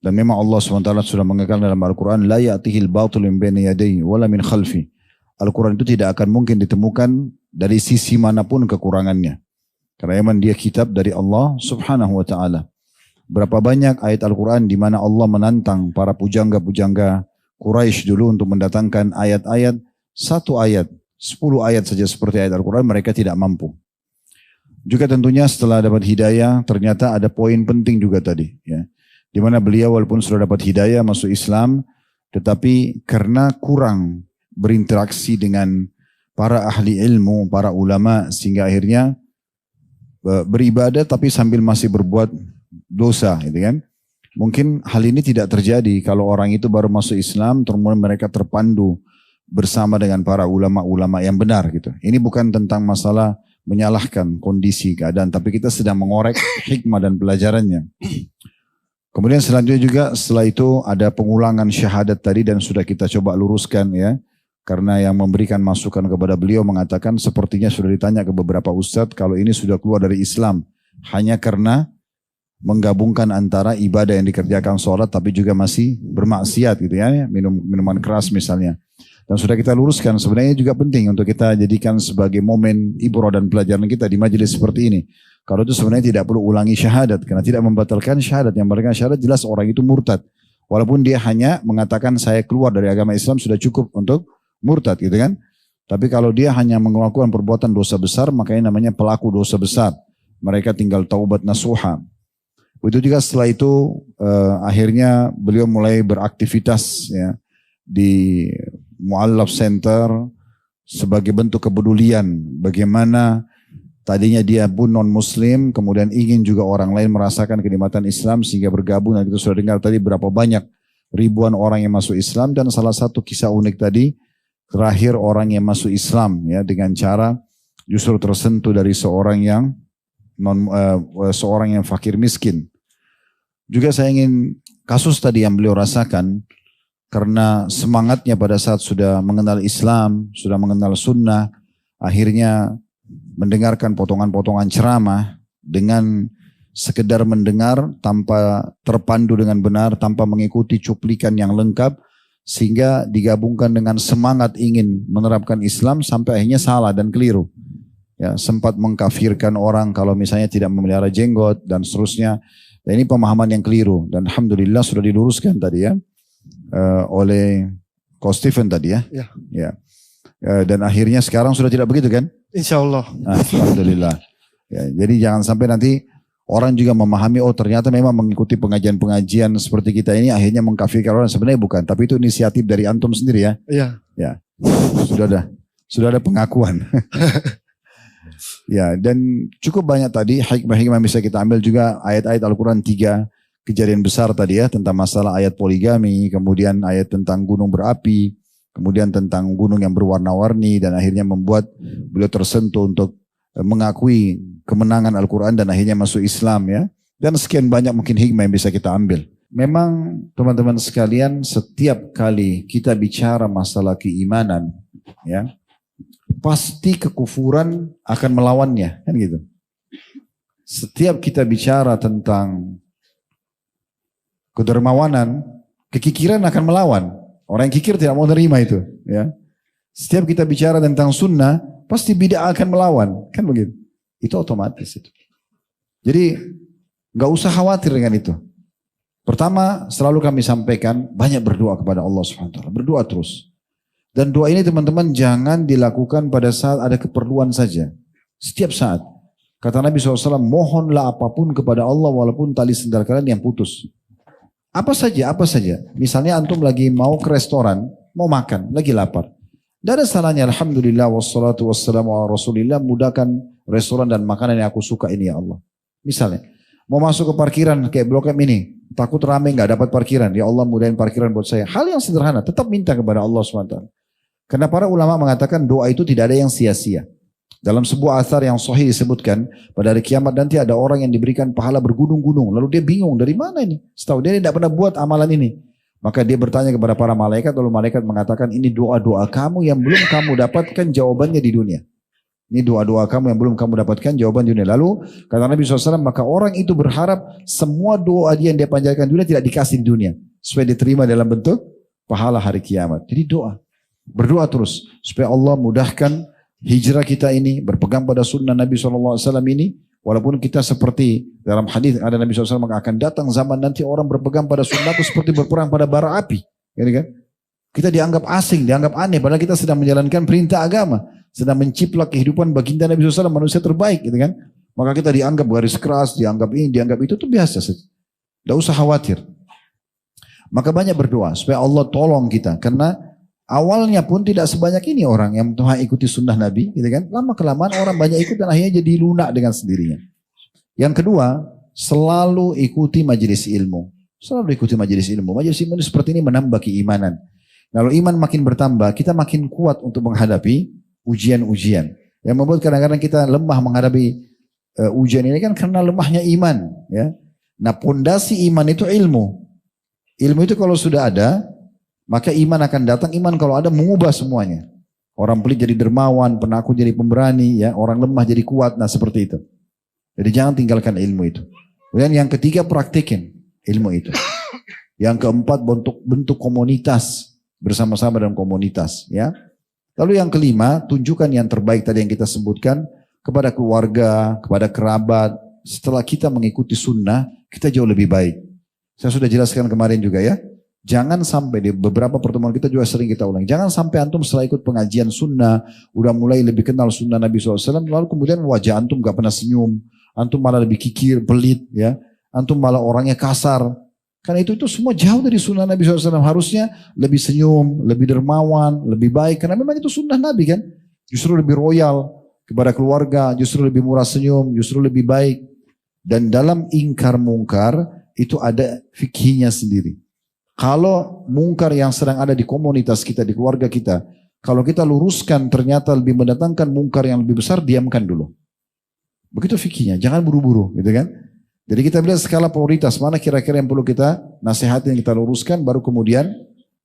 Dan memang Allah SWT sudah mengatakan dalam Al-Quran, la ya'tihil batil min baini yadayhi wala min khalfi. Al-Quran itu tidak akan mungkin ditemukan dari sisi manapun kekurangannya. Karena memang dia kitab dari Allah Subhanahu wa taala. Berapa banyak ayat Al-Quran di mana Allah menantang para pujangga-pujangga Quraisy dulu untuk mendatangkan ayat-ayat, satu ayat 10 ayat saja seperti ayat Al-Quran mereka tidak mampu. Juga tentunya setelah dapat hidayah ternyata ada poin penting juga tadi. Ya. Di mana beliau walaupun sudah dapat hidayah masuk Islam, tetapi karena kurang berinteraksi dengan para ahli ilmu, para ulama, sehingga akhirnya beribadah tapi sambil masih berbuat dosa, gitu kan. Mungkin hal ini tidak terjadi kalau orang itu baru masuk Islam, kemudian mereka terpandu bersama dengan para ulama-ulama yang benar gitu. Ini bukan tentang masalah menyalahkan kondisi keadaan, tapi kita sedang mengorek hikmah dan pelajarannya. Kemudian selanjutnya juga setelah itu ada pengulangan syahadat tadi dan sudah kita coba luruskan ya. Karena yang memberikan masukan kepada beliau mengatakan sepertinya sudah ditanya ke beberapa ustadz kalau ini sudah keluar dari Islam. Hanya karena menggabungkan antara ibadah yang dikerjakan sholat tapi juga masih bermaksiat gitu ya. Minuman keras misalnya. Dan sudah kita luruskan sebenarnya juga penting untuk kita jadikan sebagai momen ibrah dan pelajaran kita di majelis seperti ini. Kalau itu sebenarnya tidak perlu ulangi syahadat karena tidak membatalkan syahadat. Yang membatalkan syahadat jelas orang itu murtad. Walaupun dia hanya mengatakan saya keluar dari agama Islam sudah cukup untuk murtad gitu kan. Tapi kalau dia hanya melakukan perbuatan dosa besar makanya namanya pelaku dosa besar. Mereka tinggal taubat nasuha. Begitu juga setelah itu akhirnya beliau mulai beraktivitas ya di Mu'allaf Center sebagai bentuk kepedulian bagaimana tadinya dia pun non muslim kemudian ingin juga orang lain merasakan kenikmatan Islam sehingga bergabung dan kita sudah dengar tadi berapa banyak ribuan orang yang masuk Islam dan salah satu kisah unik tadi terakhir orang yang masuk Islam ya dengan cara justru tersentuh dari seorang yang fakir miskin. Juga saya ingin kasus tadi yang beliau rasakan karena semangatnya pada saat sudah mengenal Islam, sudah mengenal sunnah, akhirnya mendengarkan potongan-potongan ceramah dengan sekedar mendengar tanpa terpandu dengan benar, tanpa mengikuti cuplikan yang lengkap, sehingga digabungkan dengan semangat ingin menerapkan Islam sampai akhirnya salah dan keliru. Ya, sempat mengkafirkan orang kalau misalnya tidak memelihara jenggot dan seterusnya. Dan ini pemahaman yang keliru dan alhamdulillah sudah diluruskan tadi ya. Oleh Coach Stephen tadi ya. Ya. Dan akhirnya sekarang sudah tidak begitu kan? Insya Allah. Alhamdulillah. Ya, jadi jangan sampai nanti orang juga memahami oh ternyata memang mengikuti pengajian-pengajian seperti kita ini akhirnya mengkafirkan orang sebenarnya bukan. Tapi itu inisiatif dari antum sendiri ya. Iya. Ya. Sudah ada pengakuan. Ya dan cukup banyak tadi hikmah-hikmah yang bisa kita ambil juga ayat-ayat Al-Quran 3. Kejadian besar tadi ya tentang masalah ayat poligami, kemudian ayat tentang gunung berapi, kemudian tentang gunung yang berwarna-warni dan akhirnya membuat beliau tersentuh untuk mengakui kemenangan Al-Quran dan akhirnya masuk Islam ya. Dan sekian banyak mungkin hikmah yang bisa kita ambil. Memang teman-teman sekalian setiap kali kita bicara masalah keimanan ya, pasti kekufuran akan melawannya kan gitu. Setiap kita bicara tentang kedermawanan, kekikiran akan melawan. Orang yang kikir tidak mau terima itu. Ya. Setiap kita bicara tentang sunnah, pasti bid'ah akan melawan. Kan begitu. Itu otomatis itu. Jadi gak usah khawatir dengan itu. Pertama, selalu kami sampaikan, banyak berdoa kepada Allah SWT. Berdoa terus. Dan doa ini teman-teman jangan dilakukan pada saat ada keperluan saja. Setiap saat. Kata Nabi SAW, mohonlah apapun kepada Allah walaupun tali sendal kalian yang putus. Apa saja. Misalnya antum lagi mau ke restoran, mau makan, lagi lapar. Tidak ada salahnya, alhamdulillah, wassalatu wassalamu ala rasulillah, mudahkan restoran dan makanan yang aku suka ini ya Allah. Misalnya, mau masuk ke parkiran kayak Blok M ini, takut rame gak dapat parkiran, ya Allah mudahin parkiran buat saya. Hal yang sederhana, tetap minta kepada Allah SWT. Karena para ulama mengatakan doa itu tidak ada yang sia-sia. Dalam sebuah athar yang sahih disebutkan, pada hari kiamat nanti ada orang yang diberikan pahala bergunung-gunung. Lalu dia bingung, dari mana ini? Setahu dia tidak pernah buat amalan ini. Maka dia bertanya kepada para malaikat, lalu malaikat mengatakan, ini doa-doa kamu yang belum kamu dapatkan jawabannya di dunia. Ini doa-doa kamu yang belum kamu dapatkan jawaban di dunia. Lalu kata Nabi SAW, maka orang itu berharap semua doa dia yang dia panjatkan di dunia tidak dikasih di dunia. Supaya diterima dalam bentuk pahala hari kiamat. Jadi doa. Berdoa terus. Supaya Allah mudahkan hijrah kita ini, berpegang pada sunnah Nabi SAW ini, walaupun kita seperti dalam hadis ada Nabi SAW akan datang zaman nanti orang berpegang pada sunnahku seperti berperang pada bara api, gitu kan? Kita dianggap asing, dianggap aneh, padahal kita sedang menjalankan perintah agama, sedang menciplak kehidupan baginda Nabi SAW, manusia terbaik, gitu kan? Maka kita dianggap garis keras, dianggap ini, dianggap itu biasa saja. Tidak usah khawatir. Maka banyak berdoa supaya Allah tolong kita, karena awalnya pun tidak sebanyak ini orang yang Tuhan ikuti sunnah Nabi, gitu kan? Lama kelamaan orang banyak ikut dan akhirnya jadi lunak dengan sendirinya. Yang kedua, selalu ikuti majelis ilmu. Selalu ikuti majelis ilmu. Majelis ilmu seperti ini menambah keimanan. Kalau iman makin bertambah, kita makin kuat untuk menghadapi ujian-ujian. Yang membuat kadang-kadang kita lemah menghadapi ujian ini kan karena lemahnya iman. Ya. Nah, pondasi iman itu ilmu. Ilmu itu kalau sudah ada, maka iman akan datang. Iman kalau ada mengubah semuanya. Orang pelit jadi dermawan, penakut jadi pemberani, ya. Orang lemah jadi kuat. Nah, seperti itu. Jadi jangan tinggalkan ilmu itu. Kemudian yang ketiga, praktikin ilmu itu. Yang keempat, bentuk komunitas. Bersama-sama dalam komunitas, ya. Lalu yang kelima, tunjukkan yang terbaik tadi yang kita sebutkan kepada keluarga, kepada kerabat. Setelah kita mengikuti sunnah, kita jauh lebih baik. Saya sudah jelaskan kemarin juga, ya. Jangan sampai di beberapa pertemuan kita juga sering kita ulang. Jangan sampai antum setelah ikut pengajian sunnah, udah mulai lebih kenal sunnah Nabi SAW, lalu kemudian wajah antum gak pernah senyum, antum malah lebih kikir, pelit, ya. Antum malah orangnya kasar. Karena itu semua jauh dari sunnah Nabi SAW. Harusnya lebih senyum, lebih dermawan, lebih baik. Karena memang itu sunnah Nabi kan. Justru lebih royal kepada keluarga, justru lebih murah senyum, justru lebih baik. Dan dalam ingkar mungkar itu ada fikihnya sendiri. Kalau mungkar yang sedang ada di komunitas kita, di keluarga kita, kalau kita luruskan ternyata lebih mendatangkan mungkar yang lebih besar, diamkan dulu. Begitu fikihnya, jangan buru-buru gitu kan. Jadi kita lihat skala prioritas, mana kira-kira yang perlu kita nasihatin, kita luruskan, baru kemudian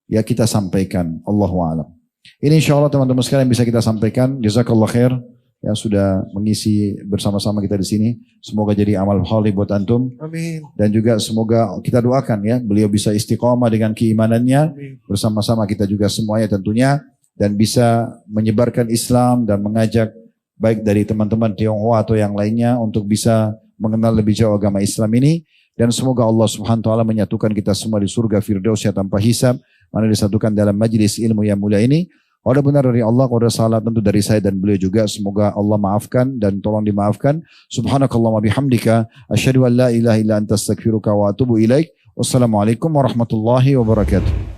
ya kita sampaikan. Allahu a'lam. Ini insya Allah teman-teman sekalian bisa kita sampaikan. Jazakallah khair yang sudah mengisi bersama-sama kita di sini. Semoga jadi amal khali buat antum. Amin. Dan juga semoga kita doakan ya, beliau bisa istiqamah dengan keimanannya. Amin. Bersama-sama kita juga semuanya tentunya. Dan bisa menyebarkan Islam dan mengajak baik dari teman-teman Tionghoa atau yang lainnya untuk bisa mengenal lebih jauh agama Islam ini, dan semoga Allah Subhanahu wa taala menyatukan kita semua di surga Firdausnya tanpa hisab, mana disatukan dalam majlis ilmu yang mulia ini. Kalau benar dari Allah, kalau salah tentu dari saya dan beliau juga. Semoga Allah maafkan dan tolong dimaafkan. Subhanakallahumma bihamdika asyhadu an la ilaha illa anta astaghfiruka wa atubu ilaik. Wassalamualaikum warahmatullahi wabarakatuh.